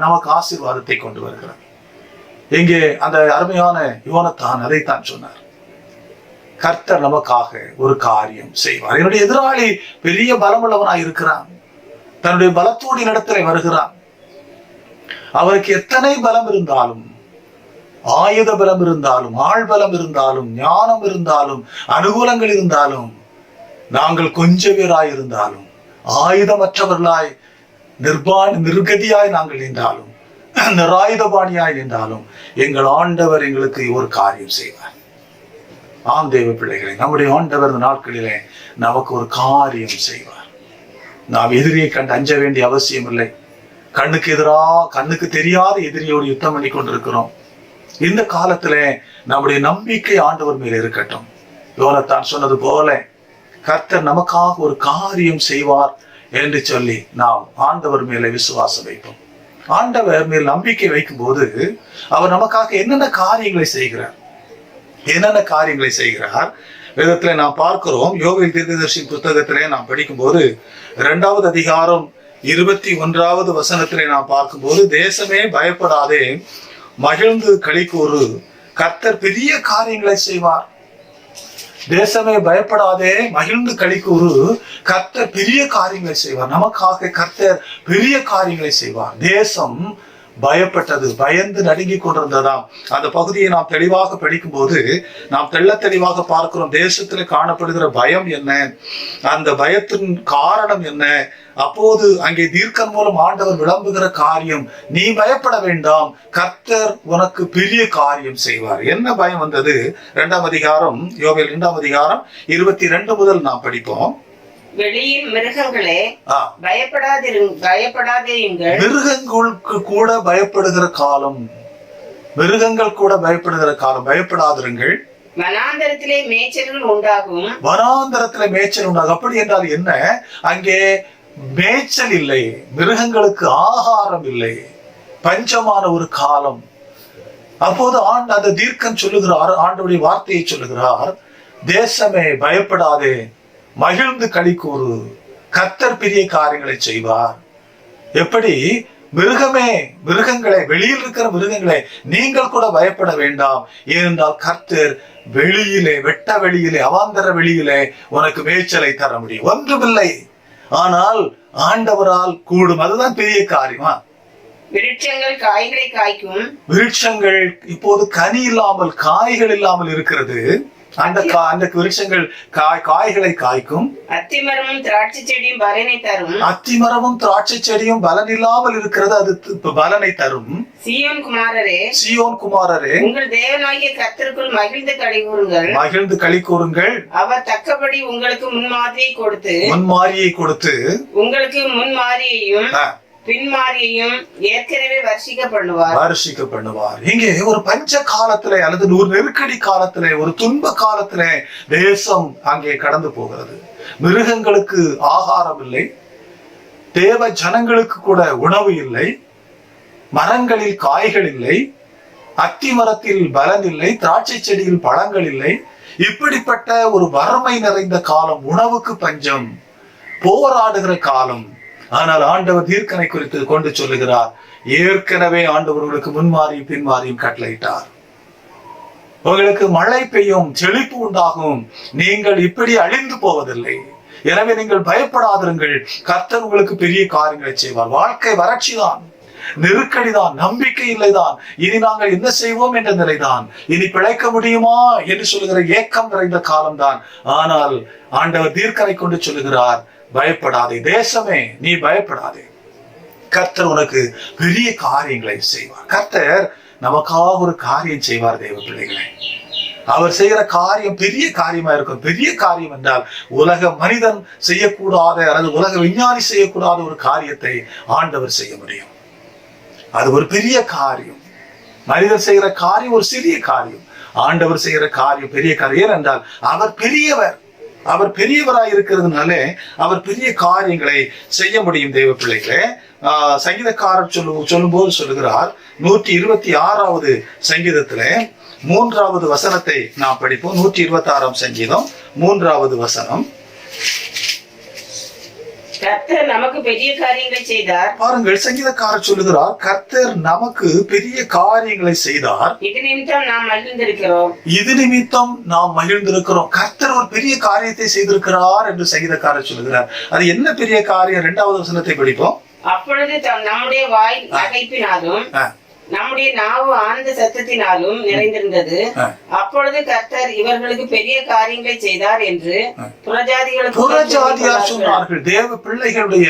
நமக்கு ஆசீர்வாதத்தை கொண்டு வருகிறது. இங்கே அந்த அருமையான யோனத்தான் அதைத்தான் சொன்னார். கர்த்தர் நமக்காக ஒரு காரியம் செய்வார். என்னுடைய எதிராளி பெரிய பலமுள்ளவனாய் இருக்கிறான், தன்னுடைய பலத்தோடு இடத்திலே வருகிறான். அவருக்கு எத்தனை பலம் இருந்தாலும், ஆயுத பலம் இருந்தாலும், ஆள் பலம் இருந்தாலும், ஞானம் இருந்தாலும், அனுகூலங்கள் இருந்தாலும், நாங்கள் கொஞ்ச பேராய் இருந்தாலும், ஆயுதமற்றவர்களாய் நிர்கதியாய் நாங்கள் நின்றாலும், நிராயுதபாணியாய் நின்றாலும், எங்கள் ஆண்டவர் எங்களுக்கு ஒரு காரியம் செய்வார். ஆம் தேவ பிள்ளைகளை, நம்முடைய ஆண்டவர் இந்த நாட்களிலே நமக்கு ஒரு காரியம் செய்வார். நாம் எதிரியை கண்டு அஞ்ச வேண்டிய அவசியம் இல்லை. கண்ணுக்கு தெரியாத எதிரியோடு யுத்தம் பண்ணி கொண்டிருக்கிறோம். இந்த காலத்திலே நம்முடைய நம்பிக்கை ஆண்டவர் மேல் இருக்கட்டும். யோனத்தான் சொன்னது போல கர்த்தர் நமக்காக ஒரு காரியம் செய்வார் என்று சொல்லி நாம் ஆண்டவர் மேலே விசுவாசம் வைப்போம். ஆண்டவர் மேல் நம்பிக்கை வைக்கும் போது அவர் நமக்காக என்னென்ன காரியங்களை செய்கிறார் வேதத்திலே நாம் பார்க்கிறோம். யோவேல் தீர்க்கதரிசி புத்தகத்திலே நாம் படிக்கும் போது 2வது அதிகாரம் 21வது வசனத்திலே நாம் பார்க்கும்போது, தேசமே பயப்படாதே, மகிழ்ந்து களிக்கூறு, கர்த்தர் பெரிய காரியங்களை செய்வார். தேசமே பயப்படாதே, மகிழ்ந்து களிக்கூறு, கர்த்தர் பெரிய காரியங்களை செய்வார். நமக்காக கர்த்தர் பெரிய காரியங்களை செய்வார். தேசம் பயப்பட்டது, பயந்து நடுங்கி கொண்டிருந்ததாம். அந்த பகுதியை நாம் தெளிவாக படிக்கும் போது நாம் தெளிவாக பார்க்கிறோம். தேசத்துல காணப்படுகிற பயம் என்ன, அந்த பயத்தின் காரணம் என்ன. அப்போது அங்கே தீர்க்கன் மூலம் ஆண்டவர் விளம்புகிற காரியம், நீ பயப்பட வேண்டாம், கர்த்தர் உனக்கு பெரிய காரியம் செய்வார். என்ன பயம் வந்தது? 2ஆம் அதிகாரம், யோவேல் 2ஆம் அதிகாரம் 22 முதல் நாம் படிப்போம். வெளியின் மிருகங்களே பயப்படாதீர்கள். மிருகங்களுக்கு கூட பயப்படுகிற காலம், மிருகங்கள் கூட பயப்படுகிற காலம், பயப்படாதிருங்கள். வனாந்தரத்திலே மேய்ச்சல் உண்டாகும். அப்படி என்றால் என்ன? அங்கே மேய்ச்சல் இல்லை, மிருகங்களுக்கு ஆகாரம் இல்லை, பஞ்சமான ஒரு காலம். அப்போது அந்த தீர்க்கன் சொல்லுகிறார், ஆண்டவருடைய வார்த்தையை சொல்லுகிறார், தேசமே பயப்படாதே, மகிழ்ந்து களிக்கூறு, கர்த்தர் பெரிய காரியங்களை செய்வார். எப்படி? மிருகங்களே, வெளியில் இருக்கிற மிருகங்களே, நீங்கள் கூட பயப்பட வேண்டாம். ஏனென்றால் கர்த்தர் வெளியிலே, வெட்ட வெளியிலே, அவாந்தர வெளியிலே உனக்கு மேய்ச்சலை தர முடியும். ஒன்றுமில்லை, ஆனால் ஆண்டவரால் கூடும். அதுதான் பெரிய காரியமா. விருட்சங்கள் காய்களை காய்க்கும். விருட்சங்கள் இப்போது கனி இல்லாமல், காய்கள் இல்லாமல் இருக்கிறது. அந்த விருட்சங்கள் காய்களை காய்க்கும். அத்திமரமும் திராட்சை செடியும் பலனை தரும். அத்திமரமும் திராட்சை செடியும் பலன் இல்லாமல் இருக்கிறது, அது பலனை தரும். சீயோன் குமாரரே, உங்கள் தேவனாகிய கர்த்தருக்குள் மகிழ்ந்து களிகூருங்கள். அவர் தக்கபடி உங்களுக்கு முன்மாதிரியை கொடுத்து உங்களுக்கு முன்மாதிரியையும் பின்மாரியையும் ஏற்கனவே வருஷிக்கப்படுவார். இங்கே ஒரு பஞ்ச காலத்திலே அல்லது ஒரு நெருக்கடி காலத்திலே, ஒரு துன்ப காலத்திலே தேசம் அங்கே கடந்து போகிறது. மிருகங்களுக்கு ஆகாரம் இல்லை, தேவ ஜனங்களுக்கு கூட உணவு இல்லை, மரங்களில் காய்கள் இல்லை, அத்தி மரத்தில் பலன் இல்லை, திராட்சை செடியில் பழங்கள் இல்லை. இப்படிப்பட்ட ஒரு வறுமை நிறைந்த காலம், உணவுக்கு பஞ்சம், போராடுகிற காலம். ஆனால் ஆண்டவர் தீர்க்கனை குறித்து கொண்டு சொல்லுகிறார், ஏற்கனவே ஆண்டவர் உங்களுக்கு முன்மாறியும் பின்மாறியும் கட்டளையிட்டார். உங்களுக்கு மழை பெய்யும், செழிப்பு உண்டாகும், நீங்கள் இப்படி அழிந்து போவதில்லை. எனவே நீங்கள் பயப்படாதிருங்கள், கர்த்தர் உங்களுக்கு பெரிய காரியங்களை செய்வார். வாழ்க்கை வறட்சிதான், நெருக்கடிதான், நம்பிக்கை இல்லைதான், இனி நாங்கள் என்ன செய்வோம் என்ற நிலைதான், இனி பிழைக்க முடியுமா என்று சொல்லுகிற ஏக்கம் நிறைந்த காலம்தான். ஆனால் ஆண்டவர் தீர்க்கனை கொண்டு சொல்லுகிறார், பயப்படாதே, தேசமே நீ பயப்படாதே, கர்த்தர் உனக்கு பெரிய காரியங்களை செய்வார். கர்த்தர் நமக்காக ஒரு காரியம் செய்வார். தேவ பிள்ளைகளை, அவர் செய்கிற காரியம் பெரிய காரியமா இருக்கும். பெரிய காரியம் என்றால் உலக மனிதன் செய்யக்கூடாத அல்லது உலக விஞ்ஞானி செய்யக்கூடாத ஒரு காரியத்தை ஆண்டவர் செய்ய முடியும். அது ஒரு பெரிய காரியம். மனிதர் செய்கிற காரியம் ஒரு சிறிய காரியம், ஆண்டவர் செய்கிற காரியம் பெரிய காரியம். ஏனென்றால் அவர் பெரியவர், அவர் பெரியவராய் இருக்கிறதுனாலே அவர் பெரிய காரியங்களை செய்ய முடியும். தேவ பிள்ளைகளே, சங்கீதக்காரர் சொல்லும் போது சொல்லுகிறார், 126வது சங்கீதத்துல 3வது வசனத்தை நாம் படிப்போம். 126ஆம் சங்கீதம் 3வது வசனம். கர்த்தர் நமக்கு பெரிய காரியங்களை செய்தார். பாருங்கள், சங்கீதக்காரர் சொல்லுகிறார், கர்த்தர் நமக்கு பெரிய காரியங்களை செய்தார், இது நிமித்தம் நாம் மகிழ்ந்திருக்கிறோம். இது நிமித்தம் நாம் மகிழ்ந்திருக்கிறோம். கர்த்தர் ஒரு பெரிய காரியத்தை செய்திருக்கிறார் என்று சங்கீதக்காரர் சொல்லுகிறார். அது என்ன பெரிய காரியம்? 2வது வசனத்தை படிப்போம். அப்பொழுது நம்முடைய வாய் நகைப்பினாலும் நம்முடைய நாவு ஆனந்த சத்தத்தினாலும் நிறைந்திருந்தது. அப்பொழுது கர்த்தர் இவர்களுக்கு பெரிய காரியங்களை செய்தார் என்று புறஜாதியார் சொன்னார்கள். தேவ பிள்ளைகளுடைய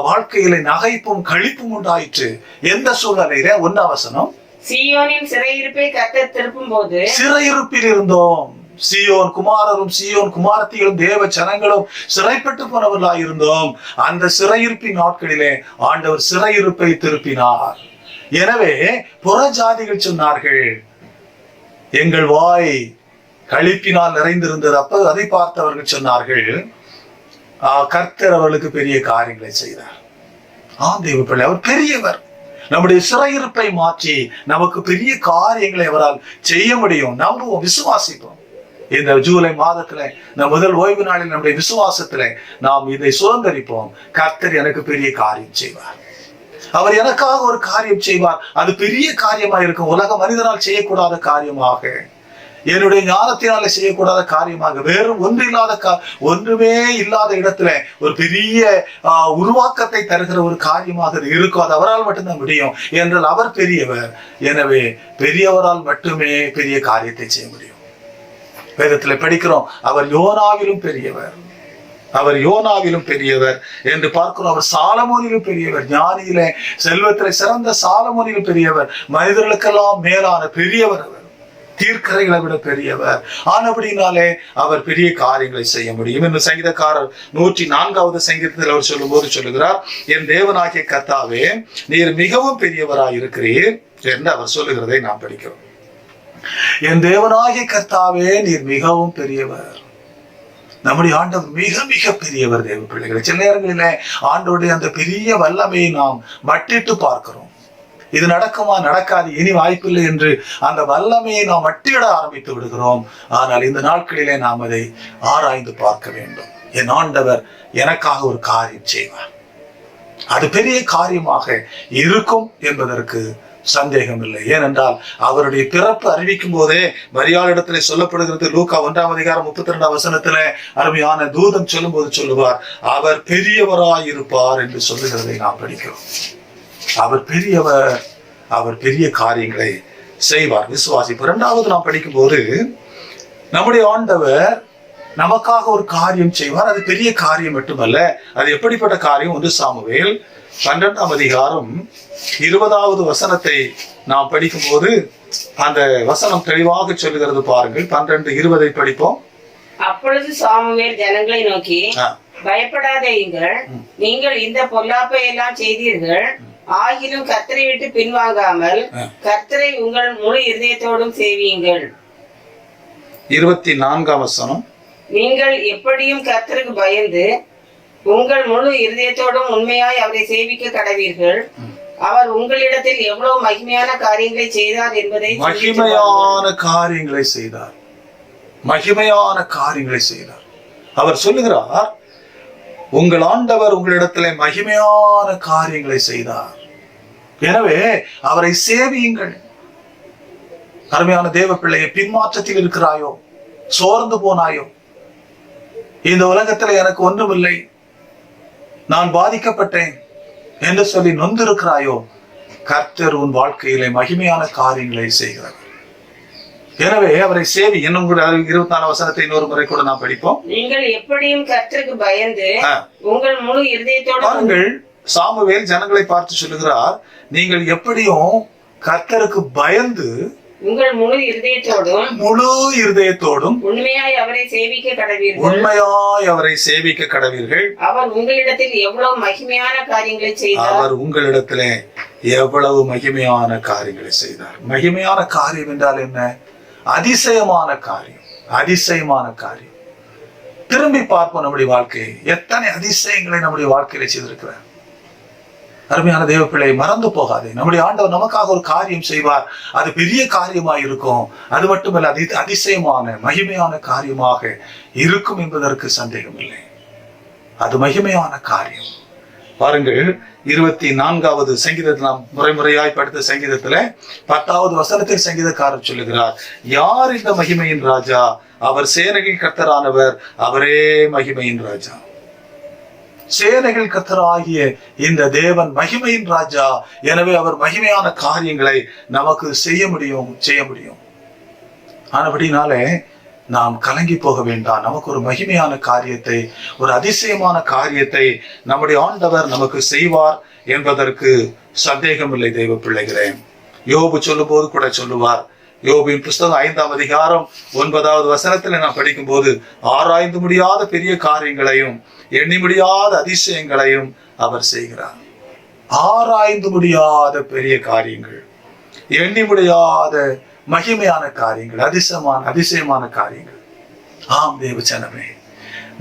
வாழ்க்கையில நகைப்பும் கழிப்பும் உண்டாயிற்று. எந்த சூழ்நிலையில? 1ஆம் வசனம், சீயோனின் சிறையிருப்பை கர்த்தர் திருப்பும் போது, சிறையிருப்பில் இருந்தோம். சீயோன் குமாரரும் சீயோன் குமாரத்திகளும் தேவ ஜனங்களும் சிறைப்பட்டு போனவர்களாய் இருந்தோம். அந்த சிறையிருப்பின் நாட்களிலே ஆண்டவர் சிறையிருப்பை திருப்பினார். எனவே புறஜாதிகள் சொன்னார்கள், எங்கள் வாய் களிப்பினால் நிறைந்திருந்தது. அப்ப அதை பார்த்தவர்கள் சொன்னார்கள், கர்த்தர் அவர்களுக்கு பெரிய காரியங்களை செய்தார். தேவ பிள்ளை, அவர் பெரியவர். நம்முடைய சிறையிருப்பை மாற்றி நமக்கு பெரிய காரியங்களை அவரால் செய்ய முடியும். நம்புவோம், விசுவாசிப்போம். இந்த ஜூலை மாதத்துல முதல் ஓய்வு நாளில் நம்முடைய விசுவாசத்துல நாம் இதை சுதந்திரிப்போம். கர்த்தர் எனக்கு பெரிய காரியம் செய்வார், அவர் எனக்காக ஒரு காரியம் செய்வார். அது பெரிய காரியமா இருக்கும். உலக மனிதனால் செய்யக்கூடாத காரியமாக, என்னுடைய ஞானத்தினால செய்யக்கூடாத காரியமாக, வேறு ஒன்றுமே இல்லாத இடத்துல ஒரு பெரிய உருவாக்கத்தை தருகிற ஒரு காரியமாக அது இருக்கும். அது அவரால் மட்டும்தான் முடியும். என்றால் அவர் பெரியவர். எனவே பெரியவரால் மட்டுமே பெரிய காரியத்தை செய்ய முடியும். வேதத்துல படிக்கிறோம், அவர் யோனாவிலும் பெரியவர், அவர் யோனாவிலும் பெரியவர் என்று பார்க்கிறோம். அவர் சாலமோனிலும் பெரியவர், ஞானியில செல்வத்திலே சிறந்த சாலமோனிலும் பெரியவர், மனிதர்களுக்கெல்லாம் மேலான பெரியவர், அவர் தீர்க்கரைகளை விட பெரியவர். ஆனபடினாலே அவர் பெரிய காரியங்களை செய்ய முடியும் என்று சங்கீதக்காரர் 104வது சங்கீதத்தில் அவர் சொல்லும் போது சொல்லுகிறார், என் தேவனாகிய கர்த்தாவே, நீர் மிகவும் பெரியவராய் இருக்கிறீர் என்று அவர் சொல்லுகிறதை நாம் படிக்கிறோம். என் தேவனாகிய கர்த்தாவே, நீர் மிகவும் பெரியவர். நம்முடைய ஆண்டவர் மிக மிக பெரியவர். தேவ பிள்ளைகளை, சில நேரங்களிலே ஆண்டோடைய அந்த பெரிய வல்லமையை நாம் மட்டிட்டு பார்க்கிறோம். இது நடக்குமா, நடக்காது, இனி வாய்ப்பில்லை என்று அந்த வல்லமையை நாம் மட்டிட ஆரம்பித்து விடுகிறோம். ஆனால் இந்த நாட்களிலே நாம் அதை ஆராய்ந்து பார்க்க வேண்டும். என் ஆண்டவர் எனக்காக ஒரு காரியம் செய்வார், அது பெரிய காரியமாக இருக்கும் என்பதற்கு சந்தேகம் இல்லை. ஏனென்றால் அவருடைய பிறப்பு அறிவிக்கும் போதே மரியாளிடத்திலே சொல்லப்படுகிறது. லூக்கா 1ஆம் அதிகாரம் 32ஆம் வசனத்திலே அருமையான தூதன் சொல்லும் போது சொல்லுவார், அவர் பெரியவராய் இருப்பார் என்று சொல்லுகிறதை நாம் படிக்கிறோம். அவர் பெரியவர், அவர் பெரிய காரியங்களை செய்வார். விசுவாசிப்பு. 2வது நாம் படிக்கும் போது, நம்முடைய ஆண்டவர் நமக்காக ஒரு காரியம் செய்வார். அது பெரிய காரியம் மட்டுமல்ல, அது எப்படிப்பட்ட காரியம்? 1 சாமுவேல் 12ஆம் அதிகாரம் 20வது வசனத்தை நாம் படிக்கும் போது அந்த வசனம் தெளிவாக சொல்லுகிறது. பாருங்கள், 12:20 படிப்போம். அப்பொழுது சாமுவேல் ஜனங்களை நோக்கி, பயப்படாதேயுங்கள், நீங்கள் இந்த பொல்லாப்பை எல்லாம் செய்தீர்கள், ஆகிலும் கர்த்தரை விட்டு பின்வாங்காமல் கர்த்தரை உங்கள் முழு இருதயத்தோடும் சேவியுங்கள். 24ஆம் வசனம், நீங்கள் எப்படியும் கர்த்தருக்கு பயந்து உங்கள் முழு இருதயத்தோடும் உண்மையாய் அவரை சேவிக்க கடவீர்கள். அவர் உங்களிடத்தில் எவ்வளவு மகிமையான காரியங்களை செய்தார் என்பதை, மகிமையான காரியங்களை செய்தார், மகிமையான காரியங்களை செய்தார். அவர் சொல்லுகிறார், உங்கள் ஆண்டவர் உங்களிடத்திலே மகிமையான காரியங்களை செய்தார். எனவே அவரை சேவியுங்கள். அருமையான தேவ பிள்ளையை, பின்மாற்றத்தில் இருக்கிறாயோ, சோர்ந்து போனாயோ, இந்த உலகத்துல எனக்கு ஒன்றுமில்லை, நான் பாதிக்கப்பட்டேன் என்று சொல்லி நொந்திருக்கிறாயோ, கர்த்தர் உன் வாழ்க்கையிலே மகிமையான காரியங்களை செய்கிறார். எனவே அவரை சேவி. இன்னும் கூட 24 வசனத்தை இன்னொரு முறை கூட நாம் படிப்போம். நீங்கள் எப்படியும் கர்த்தருக்கு பயந்து உங்கள் முழு இருதயத்தோடு. பாருங்கள், சாமுவேல் ஜனங்களை பார்த்து சொல்லுகிறார், நீங்கள் எப்படியும் கர்த்தருக்கு பயந்து உங்கள் முழு இருதயத்தோடும் உண்மையாய் அவரை சேவிக்க கடவீர்கள். அவர் உங்களிடத்தில் எவ்வளவு மகிமையான காரியங்களை செய்தார். அவர் உங்களிடத்திலே எவ்வளவு மகிமையான காரியங்களை செய்தார். மகிமையான காரியம் என்றால் என்ன? அதிசயமான காரியம், அதிசயமான காரியம். திரும்பி பார்ப்போம் நம்முடைய வாழ்க்கையை, எத்தனை அதிசயங்களை நம்முடைய வாழ்க்கையில செய்திருக்கிறார். அருமையான தேவ பிள்ளை, மறந்து போகாதே. நம்முடைய ஆண்டவர் நமக்காக ஒரு காரியம் செய்வார், அது பெரிய காரியமாக இருக்கும். அது மட்டுமல்ல, அது அதிசயமான மகிமையான காரியமாக இருக்கும் என்பதற்கு சந்தேகம் இல்லை. அது மகிமையான காரியம். பாருங்கள், 24வது சங்கீதத்தில் நாம் முறையாய் படித்த சங்கீதத்துல 10வது வசனத்தில் சங்கீதக்காரர் சொல்லுகிறார், யார் இந்த மகிமையின் ராஜா? அவர் சேனைகளின் கர்த்தரானவர், அவரே மகிமையின் ராஜா. சேனைகள் கர்த்தராகிய இந்த தேவன் மகிமையின் ராஜா. எனவே அவர் மகிமையான காரியங்களை நமக்கு செய்ய முடியும். ஆனபடினாலே நாம் கலங்கி போக வேண்டாம். நமக்கு ஒரு மகிமையான காரியத்தை, ஒரு அதிசயமான காரியத்தை நம்முடைய ஆண்டவர் நமக்கு செய்வார் என்பதற்கு சந்தேகம் இல்லை. தெய்வ பிள்ளைகளே, யோபு சொல்லும் போது கூட சொல்லுவார். யோபின் புஸ்தகம் 5ஆம் அதிகாரம் 9வது வசனத்தில் நான் படிக்கும் போது, ஆராய்ந்து முடியாத பெரிய காரியங்களையும் எண்ணி முடியாத அதிசயங்களையும் அவர் செய்கிறார். ஆராய்ந்து முடியாத பெரிய காரியங்கள், எண்ணி முடியாத மகிமையான காரியங்கள், அதிசயமான காரியங்கள். ஆம் தேவச்சனமே,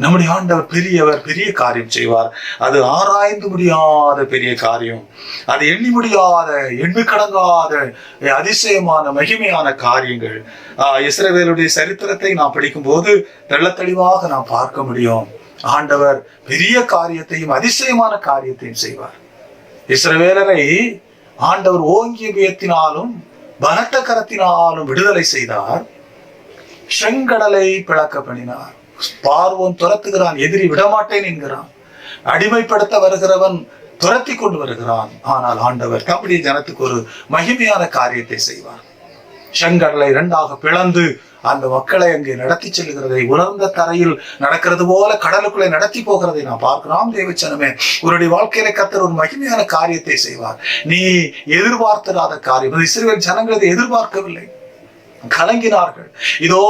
நம்முடைய ஆண்டவர் பெரியவர், பெரிய காரியம் செய்வார். அது ஆராய்ந்து முடியாத பெரிய காரியம், அது எண்ணி முடியாத, எண்ணுக்கடங்காத அதிசயமான மகிமையான காரியங்கள். இஸ்ரவேலுடைய சரித்திரத்தை நாம் படிக்கும் போது தெள்ளத்தெளிவாக நாம் பார்க்க முடியும். ஆண்டவர் பெரிய காரியத்தையும் அதிசயமான காரியத்தையும் செய்வார். இஸ்ரவேலரை ஆண்டவர் ஓங்கிய புயத்தினாலும் பலத்த கரத்தினாலும் விடுதலை செய்தார். செங்கடலை பிளக்க பண்ணினார். பார்வோன் துரத்துகிறான், எதிரி விடமாட்டேன் என்கிறான். அடிமைப்படுத்த வருகிறவன் துரத்தி கொண்டு வருகிறான். ஆனால் ஆண்டவர் தம்முடைய ஜனத்துக்கு ஒரு மகிமையான காரியத்தை செய்வார். செங்கடலை 2ஆக பிளந்து அந்த மக்களை அங்கே நடத்தி செல்கிறதை, உலர்ந்த தரையில் நடக்கிறது போல கடலுக்குள்ளே நடத்தி போகிறதை நாம் பார்க்கிறோம். தேவச்சனமே, உன்னுடைய வாழ்க்கையில கர்த்தர் ஒரு மகிமையான காரியத்தை செய்வார். நீ எதிர்பார்த்திராத காரியம். இஸ்ரவேல் ஜனங்கள் இதை எதிர்பார்க்கவில்லை, கலங்கினார்கள். இதோ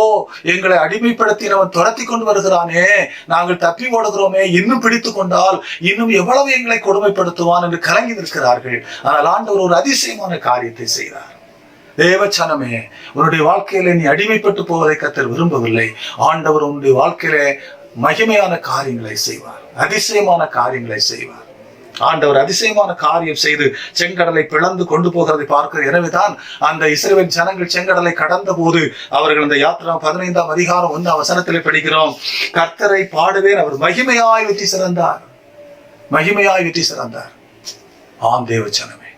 எங்களை அடிமைப்படுத்தினவன் துரத்தி கொண்டு வருகிறானே, நாங்கள் தப்பி ஓடுகிறோமே, இன்னும் பிடித்து கொண்டால் இன்னும் எவ்வளவு எங்களை கொடுமைப்படுத்துவான் என்று கலங்கி நிற்கிறார்கள். ஆனால் ஆண்டவர் ஒரு அதிசயமான காரியத்தை செய்தார். தேவச்சனமே, உன்னுடைய வாழ்க்கையில நீ அடிமைப்பட்டு போவதை கர்த்தர் விரும்பவில்லை. ஆண்டவர் உன்னுடைய வாழ்க்கையில மகிமையான காரியங்களை செய்வார், அதிசயமான காரியங்களை செய்வார். ஆண்டவர் அதிசயமான காரியம் செய்து செங்கடலை பிளந்து கொண்டு போகிறதை பார்க்கிறார். எனவேதான் அந்த இஸ்ரவேல் ஜனங்கள் செங்கடலை கடந்த போது அவர்கள் அந்த யாத்திரா 15ஆம் அதிகாரம் 1ஆம் வசனத்திலே படிக்கிறோம், கர்த்தரை பாடுவேன், அவர் மகிமையாய் வெற்றி சிறந்தார், மகிமையாய் வெற்றி சிறந்தார். ஆம் தேவச்சனமே,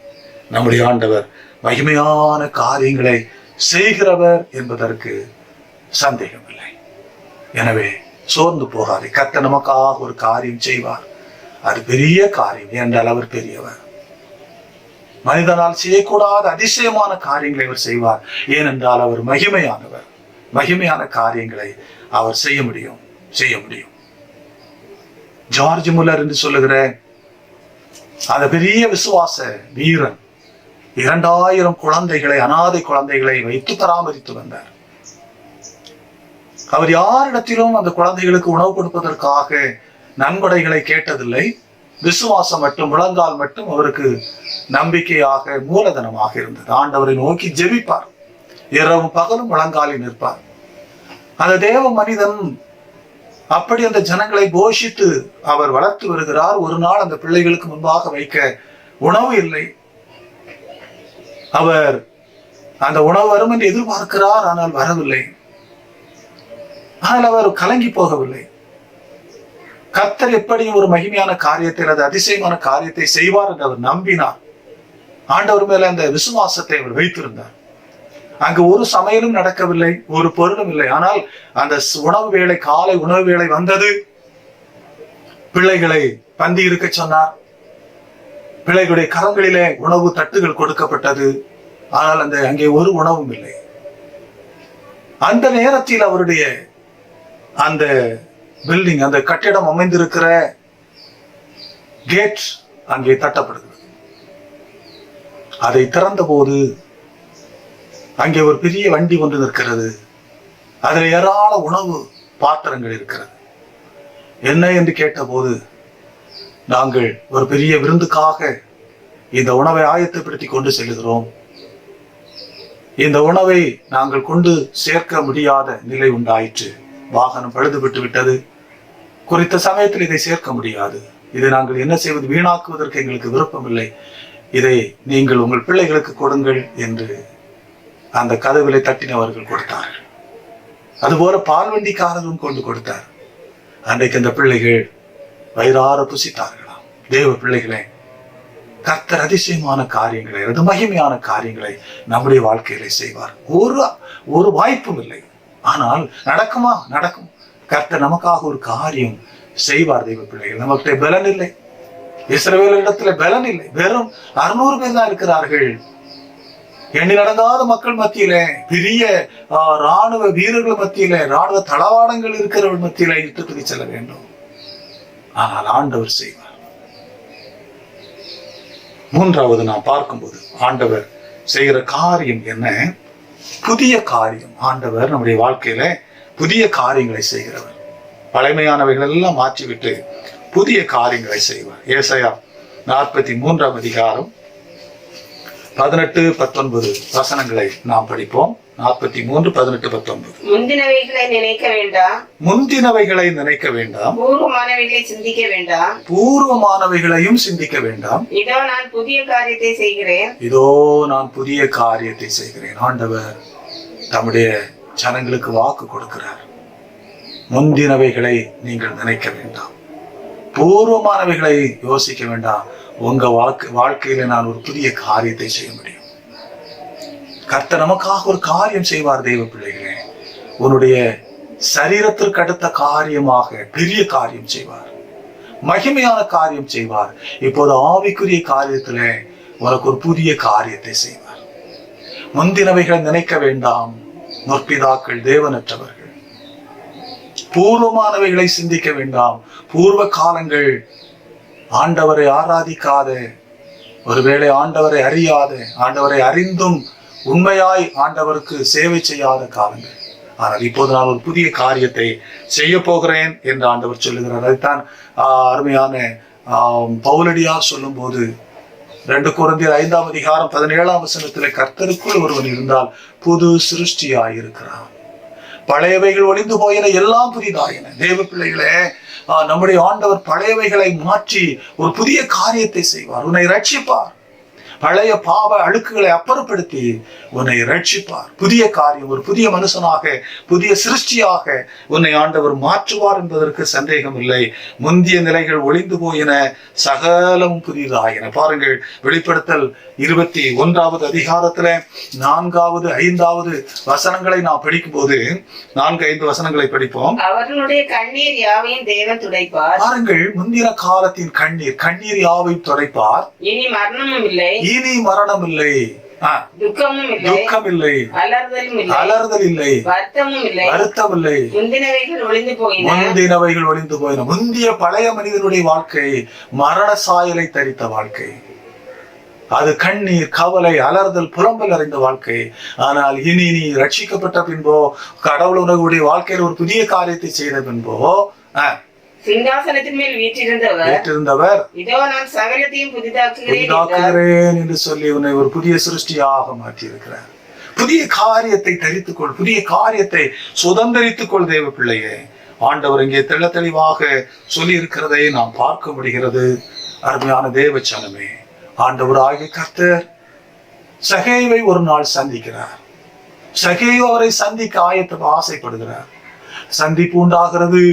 நம்முடைய ஆண்டவர் மகிமையான காரியங்களை செய்கிறவர் என்பதற்கு சந்தேகம் இல்லை. எனவே சோர்ந்து போகாதே. கர்த்தர் நமக்காக ஒரு காரியம் செய்வார். அது பெரிய காரியம் என்றால் அவர் பெரியவர். மனிதனால் செய்யக்கூடாத அதிசயமான காரியங்களை அவர் செய்வார். ஏனென்றால் அவர் மகிமையானவர். மகிமையான காரியங்களை அவர் செய்ய முடியும். ஜார்ஜ் முல்லர் என்று சொல்லுகிற அந்த பெரிய விசுவாச வீரன் 2000 குழந்தைகளை, அனாதை குழந்தைகளை வைத்து பராமரித்து வந்தார். அவர் யாரிடத்திலும் அந்த குழந்தைகளுக்கு உணவு கொடுப்பதற்காக நன்கொடைகளை கேட்டதில்லை. விசுவாசம் மட்டும், முழங்கால் மட்டும் அவருக்கு நம்பிக்கையாக, மூலதனமாக இருந்தது. ஆண்டவரை நோக்கி ஜெபிப்பார், இரவும் பகலும் முழங்காலில் நிற்பார். அந்த தேவ மனிதன் அப்படி அந்த ஜனங்களை போஷித்து அவர் வளர்த்து வருகிறார். ஒரு நாள் அந்த பிள்ளைகளுக்கு முன்பாக வைக்க உணவு இல்லை. அவர் அந்த உணவு வரும் என்று எதிர்பார்க்கிறார், ஆனால் வரவில்லை. ஆனால் அவர் கலங்கி போகவில்லை. கர்த்தர் எப்படியும் ஒரு மகிமையான காரியத்தை, அது அதிசயமான காரியத்தை செய்வார் என்று அவர் நம்பினார். ஆண்டவர் மேல அந்த விசுவாசத்தை அவர் வைத்திருந்தார். அங்கு ஒரு சமையலும் நடக்கவில்லை, ஒரு பொருளும் இல்லை. ஆனால் அந்த உணவு வேளை, காலை உணவு வேளை வந்தது. பிள்ளைகளை பந்தி இருக்க சொன்னார். பிள்ளைகளுடைய கரங்களிலே உணவு தட்டுகள் கொடுக்கப்பட்டது. ஆனால் அங்கே ஒரு உணவும் இல்லை. அந்த நேரத்தில் அவருடைய அந்த பில்டிங், அந்த கட்டிடம் அமைந்திருக்கிற கேட் அங்கே தட்டப்படுகிறது. அதை திறந்த போது அங்கே ஒரு பெரிய வண்டி ஒன்று நிற்கிறது. அதில் ஏராள உணவு பாத்திரங்கள் இருக்கிறது. என்ன என்று கேட்டபோது, நாங்கள் ஒரு பெரிய விருந்துக்காக இந்த உணவை ஆயத்தப்படுத்தி கொண்டு செல்கிறோம். இந்த உணவை நாங்கள் கொண்டு சேர்க்க முடியாத நிலை உண்டாயிற்று. வாகனம் பழுதுபட்டு விட்டது. குறித்த சமயத்தில் இதை சேர்க்க முடியாது. இதை நாங்கள் என்ன செய்வது? வீணாக்குவதற்கு எங்களுக்கு விருப்பமில்லை. இதை நீங்கள் உங்கள் பிள்ளைகளுக்கு கொடுங்கள் என்று அந்த கதவிலை தட்டினவர்கள் கொடுத்தார்கள். அதுபோல பால்வண்டிக்காரரும் கொண்டு கொடுத்தார். அன்றைக்கு அந்த பிள்ளைகள் வயிறார புசித்தார்களாம். தேவ பிள்ளைகளே, கர்த்தர் அதிசயமான காரியங்களை, அது மகிமையான காரியங்களை நம்முடைய வாழ்க்கையில செய்வார். ஒரு வாய்ப்பும் இல்லை. ஆனால் நடக்குமா? நடக்கும். கர்த்தர் நமக்காக ஒரு காரியம் செய்வார். தெய்வ பிள்ளைகள், நமக்கு பலன் இல்லை. இஸ்ரவேலிடத்துல பலன் இல்லை. வெறும் 600 பேர் தான் இருக்கிறார்கள். எண்ணி நடங்காத மக்கள் மத்தியில, பெரிய ராணுவ வீரர்கள் மத்தியில, ராணுவ தளவாடங்கள் இருக்கிறவர்கள் மத்தியில யுத்தத்துக்கு செல்ல வேண்டும். ஆனால் ஆண்டவர் செய்வார். மூன்றாவது நாம் பார்க்கும்போது ஆண்டவர் செய்கிற காரியம் என்ன? புதிய காரியம். ஆண்டவர் நம்முடைய வாழ்க்கையில புதிய காரியங்களை செய்கிறவர். பழமையானவைகள் எல்லாம் மாற்றிவிட்டு புதிய காரியங்களை செய்வார். ஏசாயா 43 அதிகாரம் 18-19 வசனங்களை நாம் படிப்போம். 43, 18, 19. முந்தினவைகளை நினைக்க வேண்டாம், முந்தினவைகளை நினைக்க வேண்டாம், பூர்வமானவைகளை சிந்திக்க வேண்டாம், பூர்வமானவைகளையும் சிந்திக்க வேண்டாம். இதோ நான் புதிய காரியத்தை செய்கிறேன், இதோ நான் புதிய காரியத்தை செய்கிறேன். ஆண்டவர் தம்முடைய ஜனங்களுக்கு வாக்கு கொடுக்கிறார். முந்தினவைகளை நீங்கள் நினைக்க வேண்டாம், பூர்வமானவைகளை யோசிக்க வேண்டாம். உங்க வாழ்க்கையில நான் ஒரு புதிய காரியத்தை செய்ய முடியும். கர்த்தர் நமக்காக ஒரு காரியம் செய்வார். தெய்வ பிள்ளைகளே, உன்னுடைய சரீரத்திற்கு அடுத்த காரியமாக பெரிய காரியம் செய்வார். மகிமையான காரியம் செய்வார். இப்போது ஆவிக்குரிய காரியத்துல உனக்கு ஒரு புதிய காரியத்தை செய்வார். முந்தினவைகளை நினைக்க வேண்டாம். முற்பிதாக்கள் தேவனற்றவர்கள். பூர்வமானவைகளை சிந்திக்க வேண்டாம். பூர்வ காலங்கள் ஆண்டவரை ஆராதிக்காத, ஒருவேளை ஆண்டவரை அறியாத, ஆண்டவரை அறிந்தும் உண்மையாய் ஆண்டவருக்கு சேவை செய்யாத காலங்கள். ஆனால் இப்போது நான் ஒரு புதிய காரியத்தை செய்ய போகிறேன் என்று ஆண்டவர் சொல்லுகிறார். அதைத்தான் அருமையான பவுலடியார் சொல்லும் போது 2 கொரிந்தியர் 5 அதிகாரம் 17 வசனத்திலே, கர்த்தருக்குள் ஒருவன் இருந்தால் புது சிருஷ்டியாய் இருக்கிறான், பழையவைகள் ஒளிந்து போயின, எல்லாம் புதிதாயின. தேவ பிள்ளைகளே, நம்முடைய ஆண்டவர் பழையவைகளை மாற்றி ஒரு புதிய காரியத்தை செய்வார். உன்னை ரட்சிப்பார். பழைய பாவ அழுக்குகளை அப்புறப்படுத்தி உன்னை ரட்சிப்பார். புதிய காரியம், ஒரு புதிய மனுஷனாக, புதிய சிருஷ்டியாக உன்னை ஆண்டவர் மாற்றுவார் என்பதற்கு சந்தேகம் இல்லை. முந்திய நிலைகள் ஒளிந்து போயின, சகலமும் புதிதாயின. பாருங்கள், வெளிப்படுத்தல் 21 அதிகாரத்துல 4, 5 வசனங்களை நாம் படிக்கும் போது 4-5 வசனங்களை படிப்போம். அவர்களுடைய கண்ணீர் யாவையும் தேவன் துடைப்பார். பாருங்கள், முந்தின காலத்தின் கண்ணீர் யாவையும் துடைப்பார். இனி மரணமும் இல்லை, இனி மரணம் இல்லை, துக்கம் இல்லை, அலறுதல் இல்லை, வருத்தம் இல்லை. முந்தினவைகள் ஒளிந்து போயின. முந்திய பழைய மனிதனுடைய வாழ்க்கை மரண சாயலை தரித்த வாழ்க்கை. அது கண்ணீர், கவலை, அலறுதல், புலம்பல் அறிந்த வாழ்க்கை. ஆனால் இனி நீ ரட்சிக்கப்பட்ட பின்போ, கடவுள் உனக்குடைய வாழ்க்கையில் ஒரு புதிய காரியத்தை செய்த பின்போ, சிங்காசனத்தின் மேல் வீற்றிருந்தவர் இதோ நான் சகலத்தையும் புதிதாக்குகிறேன் என்று சொல்லி உன்னை ஒரு புதிய சிருஷ்டியாக மாற்றி இருக்கிறார். புதிய காரியத்தை தரித்துக்கொள், புதிய காரியத்தை சுதந்திரித்துக் கொள். தேவ பிள்ளையே, ஆண்டவர் இங்கே தெள்ள தெளிவாக சொல்லி இருக்கிறதை நாம் பார்க்க முடிகிறது. அருமையான தேவ சனமே, ஆண்டவர் ஆகிய கர்த்தர் சகேயுவை ஒரு நாள் சந்திக்கிறார். சகேயு அவரை சந்திக்க ஆசைப்படுகிறார். சந்திப்பு உண்டாகிறது.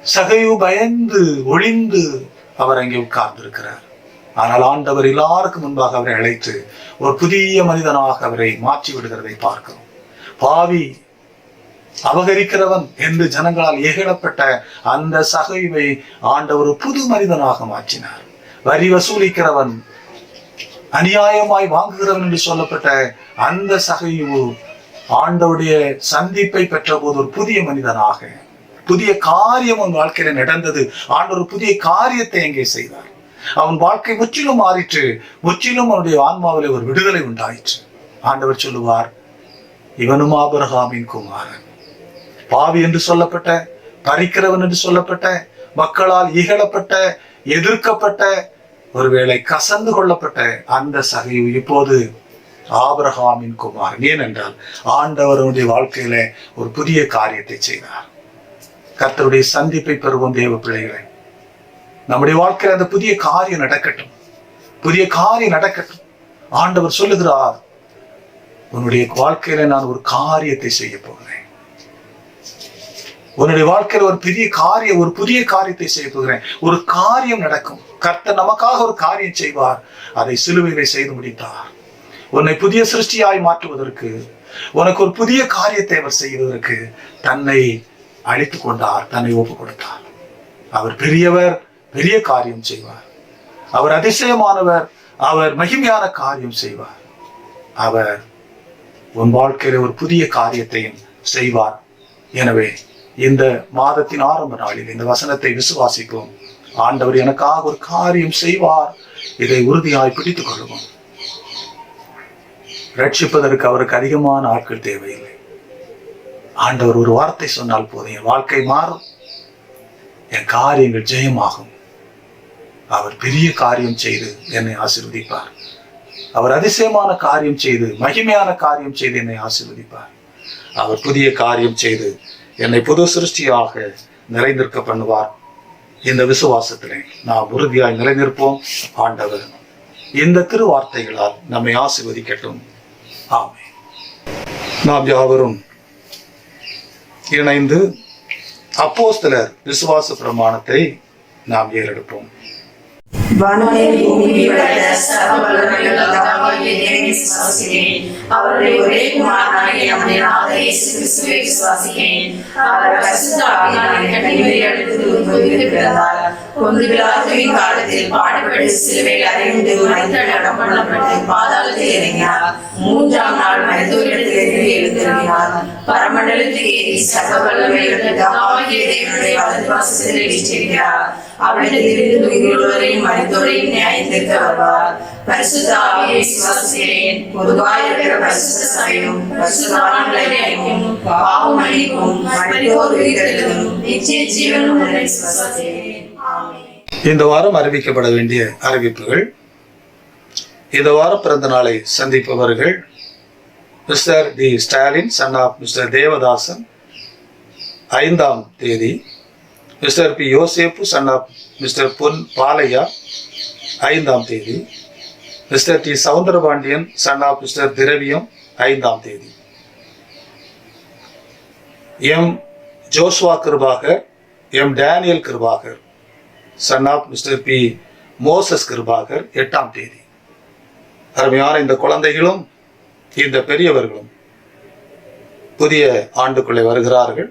சகேயு பயந்து ஒளிந்து அவர் அங்கே உட்கார்ந்திருக்கிறார். ஆனால் ஆண்டவர் எல்லாருக்கும் முன்பாக அவரை அழைத்து ஒரு புதிய மனிதனாக அவரை மாற்றி விடுகிறதை பார்க்கிறோம். பாவி, அபகரிக்கிறவன் என்று ஜனங்களால் ஏகப்பட்ட அந்த சகேயுவை ஆண்டவர் புது மனிதனாக மாற்றினார். வரி வசூலிக்கிறவன், அநியாயமாய் வாங்குகிறவன் என்று சொல்லப்பட்ட அந்த சகேயு ஆண்டவருடைய சந்திப்பை பெற்ற போது ஒரு புதிய மனிதனாக, புதிய காரியம் அவன் வாழ்க்கையில நடந்தது. ஆண்டவர் புதிய காரியத்தை அங்கே செய்தார். அவன் வாழ்க்கை முற்றிலும் மாறிற்று. முற்றிலும் அவனுடைய ஆன்மாவிலே ஒரு விடுதலை உண்டாயிற்று. ஆண்டவர் சொல்லுவார், இவனும் ஆபிரகாமின் குமாரன். பாவி என்று சொல்லப்பட்ட, பறிக்கிறவன் என்று சொல்லப்பட்ட, மக்களால் இகழப்பட்ட, எதிர்க்கப்பட்ட ஒருவேளை கசந்து கொள்ளப்பட்ட அந்த சகையு இப்போது ஆபிரகாமின் குமாரன். ஏனென்றால் ஆண்டவருடைய வாழ்க்கையில ஒரு புதிய காரியத்தை செய்தார். கர்த்தருடைய சந்திப்பை பெறுவோம் தேவ பிள்ளைகளை. நம்முடைய வாழ்க்கையில அந்த புதிய காரியம் நடக்கட்டும், புதிய காரியம் நடக்கட்டும். ஆண்டவர் சொல்லுகிறார், உன்னுடைய வாழ்க்கையில நான் ஒரு காரியத்தை செய்ய போகிறேன். உன்னுடைய வாழ்க்கையில ஒரு புதிய காரியத்தை செய்ய போகிறேன். ஒரு காரியம் நடக்கும். கர்த்தர் நமக்காக ஒரு காரியம் செய்வார். அதை சிலுவையிலே செய்து முடித்தார். உன்னை புதிய சிருஷ்டியாய் மாற்றுவதற்கு, உனக்கு ஒரு புதிய காரியத்தை அவர் செய்வதற்கு தன்னை அழித்துக் கொண்டார், தன்னை ஒப்பு கொடுத்தார். அவர் பெரியவர், பெரிய காரியம் செய்வார். அவர் அதிசயமானவர், அவர் மகிமையான காரியம் செய்வார். அவர் உன் வாழ்க்கையில ஒரு புதிய காரியத்தையும் செய்வார். எனவே இந்த மாதத்தின் ஆரம்ப நாளில் இந்த வசனத்தை விசுவாசிப்போம். ஆண்டவர் எனக்காக ஒரு காரியம் செய்வார். இதை உறுதியாய் பிடித்துக் கொள்வோம். ரட்சிப்பதற்கு அவருக்கு அதிகமான ஆட்கள் தேவையில்லை. ஆண்டவர் ஒரு வார்த்தை சொன்னால் போதும், என் வாழ்க்கை மாறும், என் காரியங்கள் ஜெயமாகும். அவர் பெரிய காரியம் செய்து என்னை ஆசீர்வதிப்பார். அவர் அதிசயமான காரியம் செய்து, மகிமையான காரியம் செய்து என்னை ஆசீர்வதிப்பார். அவர் புதிய காரியம் செய்து என்னை புது சிருஷ்டியாக நிறைந்திருக்க பண்ணுவார். இந்த விசுவாசத்திலே நாம் உறுதியாய் நிலைநிற்போம். ஆண்டவர் இந்த திருவார்த்தைகளால் நம்மை ஆசீர்வதிக்கட்டும். ஆமென். நாம் யாவரும் இணைந்து அப்போஸ்தலர் விசுவாச பிரமாணத்தை நாம் ஏறெடுப்போம். அவருடைய ஒரே குமாரனாகிய நம்முடைய நாதர் இயேசு கிறிஸ்துவை விசுவாசிக்கிறேன். அவர் பரிசுத்த ஆவியினாலே கன்னிமரியாளிடமிருந்து பிறந்தார். பொந்து பிலாத்துவின் காலத்தில் பாடுபட்டு சிலுவையில் அறையுண்டு அடக்கம் பண்ணப்பட்டு பாதாளத்தில் இறங்கினார். மூன்றாம் நாள் மரித்தோரிடத்திலிருந்து எழுந்தருளினார். பரமண்டலத்தில் ஏறி சர்வ வல்லமையுள்ள பிதாவாகிய தேவனுடைய வலது பாசத்தில் வீற்றிருக்கிறார். அவரிடத்திலிருந்து உயிரோரையும் மரித்தோரையும் நியாயத்திற்கு வருவார். பரிசுத்த ஆவியை விசுவாசிக்கிறேன். பொதுவாய் இருக்கிற பரிசுத்த சபையும் பரிசுத்தவான்களையும் பாவம் மன்னிப்பும் மரித்தோர் உயிர்த்தெழுதலும் நித்திய ஜீவனும் உள்ள விசுவாசிக்கிறேன். ஆமென். இந்த வாரம் அறிவிக்கப்பட வேண்டிய அறிவிப்புகள். இந்த வாரம் பிறந்த நாளை சந்திப்பவர்கள் mister T Stalin, son of mister Devadasan 5ஆம் தேதி. Mister P Yoseppu, son of mister Pon Palaiya 5ஆம் தேதி. Mister T Soundarapandian, son of mister Thiraviyam 5ஆம் தேதி. M Joshua Kirubakar, M Daniel Kirubakar, son of mister P Moses Kirubakar 8ஆம் தேதி. அருமையான இந்த குழந்தைகளும் இந்த பெரியவர்களும் புதிய ஆண்டுக்குள்ளே வருகிறார்கள்.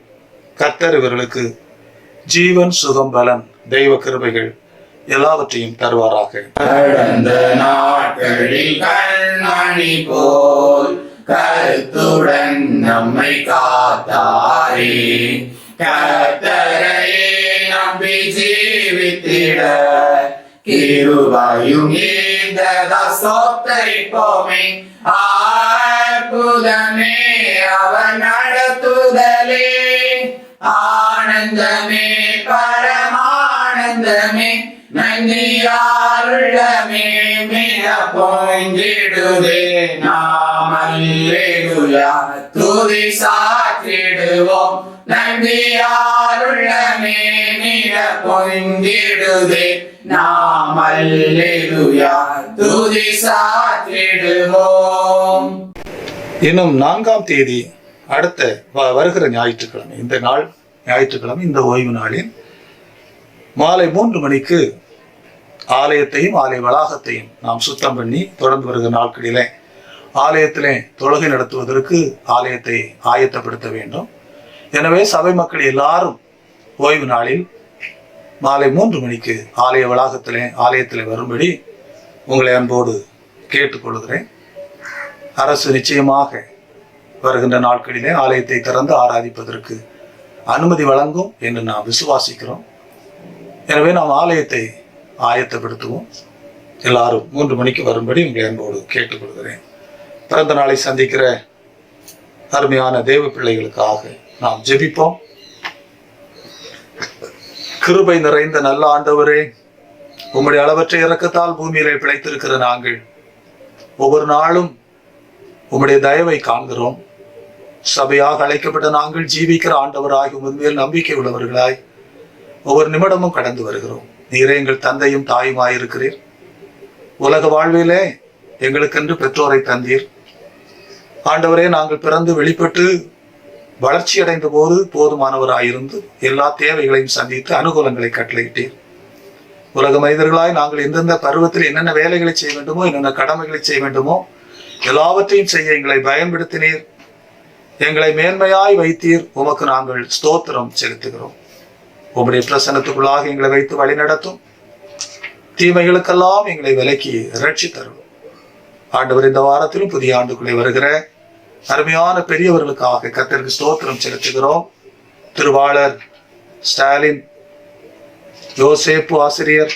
கர்த்தர் இவர்களுக்கு ஜீவன், சுகம், பலன், தெய்வ கிருபைகள் எல்லாவற்றையும் தருவாராக. கடந்த நாட்களில் கண்மணி போல் கருத்துடன் நம்மை காத்தாரே, கர்த்தரையே நம்பி ஜீவித்திட கிருபையும் ஈந்ததா ஸ்தோத்திரிப்போமே. அற்புதமே அவர் நடத்துதலே, ஆனந்தமே பரமானந்தமே, நன்றியாருள்ளமே மிக பொங்கிடுதே. நாம் அல்லேலூயா துதி சாற்றிடுவோம். நன்றியாருள்ளமே மிக பொங்கிடுதே. நாம் அல்லேலூயா துதி சாற்றிடுவோம். இன்னும் 4ஆம் தேதி அடுத்த வருகிற ஞாயிற்றுக்கிழமை, இந்த நாள் ஞாயிற்றுக்கிழமை, இந்த ஓய்வு நாளில் மாலை 3 மணிக்கு ஆலயத்தையும் ஆலய வளாகத்தையும் நாம் சுத்தம் பண்ணி தொடர்ந்து வருகிற நாட்களிலே ஆலயத்திலே தொழுகை நடத்துவதற்கு ஆலயத்தை ஆயத்தப்படுத்த வேண்டும். எனவே சபை மக்கள் எல்லாரும் ஓய்வு நாளில் மாலை 3 மணிக்கு ஆலய வளாகத்திலே ஆலயத்திலே வரும்படி உங்களை அன்போடு கேட்டுக்கொள்கிறேன். அரசு நிச்சயமாக வருகின்ற நாட்களிலே ஆலயத்தை திறந்து ஆராதிப்பதற்கு அனுமதி வழங்கும் என்று நாம் விசுவாசிக்கிறோம். எனவே நாம் ஆலயத்தை ஆயத்தப்படுத்துவோம். எல்லாரும் 3 மணிக்கு வரும்படி உங்களை அன்போடு கேட்டுக்கொள்கிறேன். பிறந்த நாளை சந்திக்கிற அருமையான தேவ பிள்ளைகளுக்காக நாம் ஜெபிப்போம். கிருபை நிறைந்த நல்ல ஆண்டவரே, உம்முடைய அளவற்ற இரக்கத்தால் பூமியிலே பிழைத்திருக்கிற நாங்கள் ஒவ்வொரு நாளும் உம்முடைய தயவை காண்கிறோம். சபையாக அழைக்கப்பட்ட நாங்கள் ஜீவிக்கிற ஆண்டவராகி உண்மையில் நம்பிக்கை உள்ளவர்களாய் ஒவ்வொரு நிமிடமும் கடந்து வருகிறோம். நீரே எங்கள் தந்தையும் தாயுமாயிருக்கிறீர். உலக வாழ்விலே எங்களுக்கென்று பெற்றோரை தந்தீர். ஆண்டவரே, நாங்கள் பிறந்து வெளிப்பட்டு வளர்ச்சி அடைந்த போது போதுமானவராயிருந்து எல்லா தேவைகளையும் சந்தித்து அனுகூலங்களை கட்டளையிட்டீர். உலக மனிதர்களாய் நாங்கள் எந்தெந்த பருவத்தில் என்னென்ன வேலைகளை செய்ய வேண்டுமோ, என்னென்ன கடமைகளை செய்ய வேண்டுமோ எல்லாவற்றையும் செய்ய எங்களை பயன்படுத்தினீர். எங்களை மேன்மையாய் வைத்தீர். உமக்கு நாங்கள் ஸ்தோத்திரம் செலுத்துகிறோம். உம்முடைய பிரசன்னத்துக்குள்ளாக எங்களை வைத்து வழி நடத்தும். தீமைகளுக்கெல்லாம் எங்களை விலக்கி ரட்சி தரும். ஆண்டவர், இந்த வாரத்திலும் புதிய ஆண்டுக்குள்ளே வருகிற அருமையான பெரியவர்களுக்காக கர்த்தருக்கு ஸ்தோத்திரம் செலுத்துகிறோம். திருவாளர் ஸ்டாலின், யோசேப்பு ஆசிரியர்,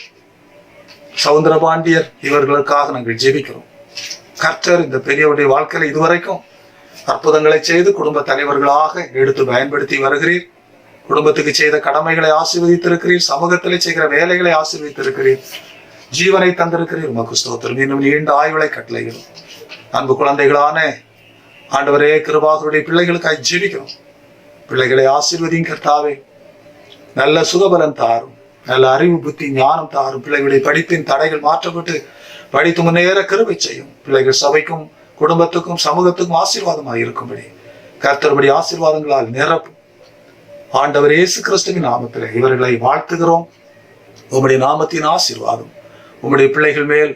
சவுந்தரபாண்டியர் இவர்களுக்காக நாங்கள் ஜெபிக்கிறோம். கர்த்தர் இந்த பெரியவருடைய வாழ்க்கையில இதுவரைக்கும் அற்புதங்களை செய்து குடும்ப தலைவர்களாக எடுத்து பயன்படுத்தி வருகிறீர். குடும்பத்துக்கு செய்த கடமைகளை ஆசீர்வதித்திருக்கிறீர். சமூகத்திலே செய்கிற வேலைகளை ஆசீர்வதித்திருக்கிறீர். ஜீவனை தந்திருக்கிறீர். உமக்கு ஸ்தோத்திரம். இன்னும் நீண்ட ஆயுளை கட்டளையிடும். அன்பு குழந்தைகளான ஆண்டவரே, கிருபாகருடைய பிள்ளைகளுக்காய் ஜெபிக்கிறோம். பிள்ளைகளை ஆசீர்வதியும் கர்த்தாவே. நல்ல சுகபலன் தாரும். நல்ல அறிவு, புத்தி, ஞானம் தாரும். பிள்ளைகளுடைய படிப்பின் தடைகள் மாற்றப்பட்டு படித்து முன்னேற கிருபை செய்யும். பிள்ளைகள் சபைக்கும் குடும்பத்துக்கும் சமூகத்துக்கும் ஆசீர்வாதமாக இருக்கும்படி கர்த்தருடைய ஆசீர்வாதங்களால் நிரப்பும். ஆண்டவர் இயேசு கிறிஸ்துவின் நாமத்திலே இவர்களை வாழ்த்துகிறோம். உம்முடைய நாமத்தின் ஆசீர்வாதம் உம்முடைய பிள்ளைகள் மேல்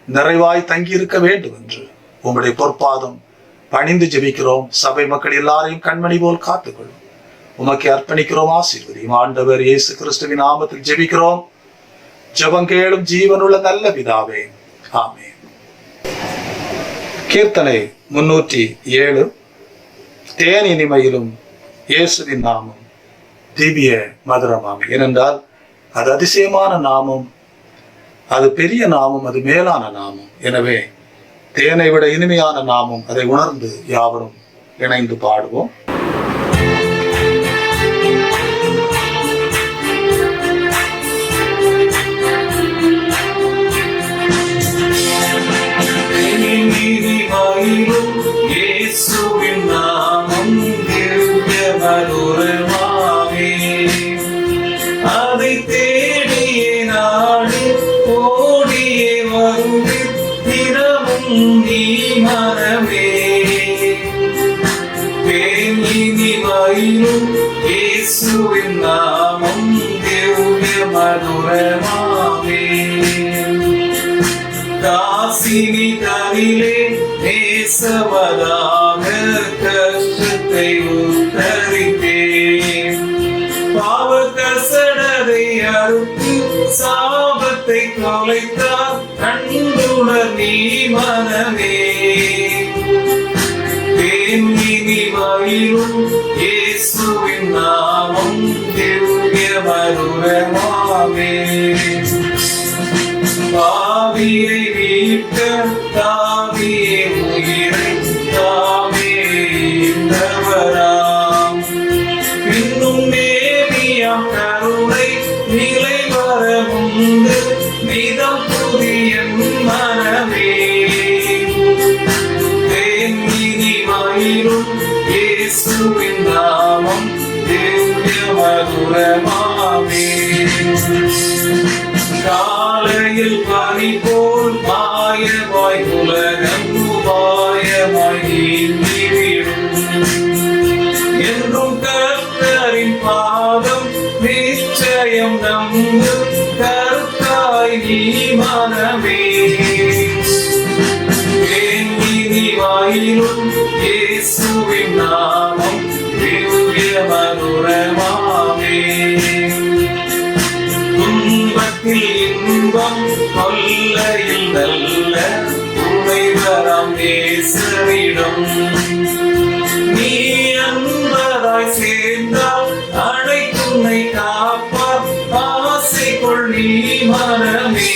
நிறைவாய் தங்கி இருக்க வேண்டும் என்று உம்முடைய பொற்பாதம் பணிந்து ஜெபிக்கிறோம். சபை மக்கள் எல்லாரையும் கண்மணி போல் காத்துக்கொள்ளும். உமக்கு அர்ப்பணிக்கிறோம். ஆசீர்வதியும். ஆண்டவர் இயேசு கிறிஸ்துவின் நாமத்தில் ஜெபிக்கிறோம். ஜெபம் கேளும் ஜீவனுள்ள நல்ல பிதாவே, ஆமென். கீர்த்தனை 307. தேன் இனிமையிலும் இயேசுவின் நாமம் திவ்ய மதுரமாம். ஏனென்றால் அது அதிசயமான நாமம், அது பெரிய நாமம், அது மேலான நாமம். எனவே தேனை விட இனிமையான நாமம். அதை உணர்ந்து யாவரும் இணைந்து பாடுவோம். இயேசுவின் நாமம் திவ்ய மதுரமாமே. அதை தேடியே நாடி ஓடியே வருவே தினமும் நீ மனமே. தேனினிமையிலும் இயேசுவின் நாமம் திவ்ய மதுரமாமே. காசினி தனிலே நேசமதாக கஷ்டத்தை உத்தரித்தேன். பாவ கசடரை அறுத்து சாபத்தை தொலைத்தார் கண்டுணர் நீ மனமே. தேனினிமையிலும் இயேசுவின் நாமம் திவ்ய மதுரமாமே. பாவியை மீட்க தாவியே உயிரை தாமே இந்தவராம். இன்னும் நேமியாம் கருணை நிலை வர உண்டு நிதம் புதிய மனமே. தேனினிமையிலும் இயேசுவின் நாமம் திவ்ய மதுரமாமே. காலையில் பனி போல் மாயமாய் உலகம் உபாயமாய் நீங்கிவிடும். என்றும் கர்த்தரின் பாதம் நிச்சயம் நம்பு கர்த்தாய் நீ மனமே. தேனினிமையிலும் இயேசுவின் நாமம் திவ்ய மதுரமாமே. துன்பத்தில் இன்பம் கொல்லையில் நல்ல துணைவராம் நேசரிடம் நீ அன்பராய் சேர்ந்தால் அழைத்துன்னை காப்பார் ஆசைக்குள் நீ மனமே.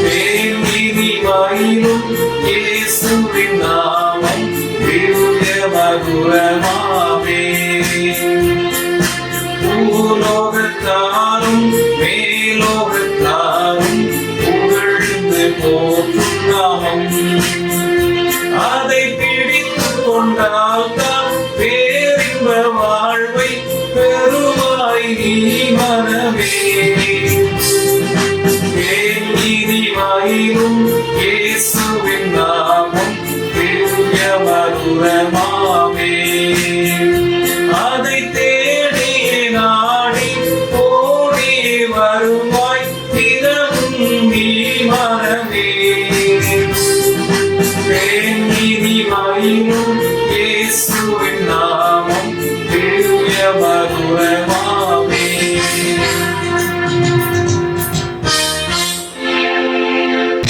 தேனினிமையிலும் இயேசுவின் நாமம் திவ்ய மதுரமாமே. பூலோகத்தாரும் மேலோ தான் பேரின்ப வாழ்வை பெறுவாய் நீ மனமே. நீதிமாயிரும் இயேசுவின் நாமம் பெரிய மதுரமாமே. அதை தேடி நாடி ஓடி வருவாய் தினமும் நீ மனமே. நீதிமாயிரும் இயேசுவின் நாமம் பெரிய மதுரமாமே.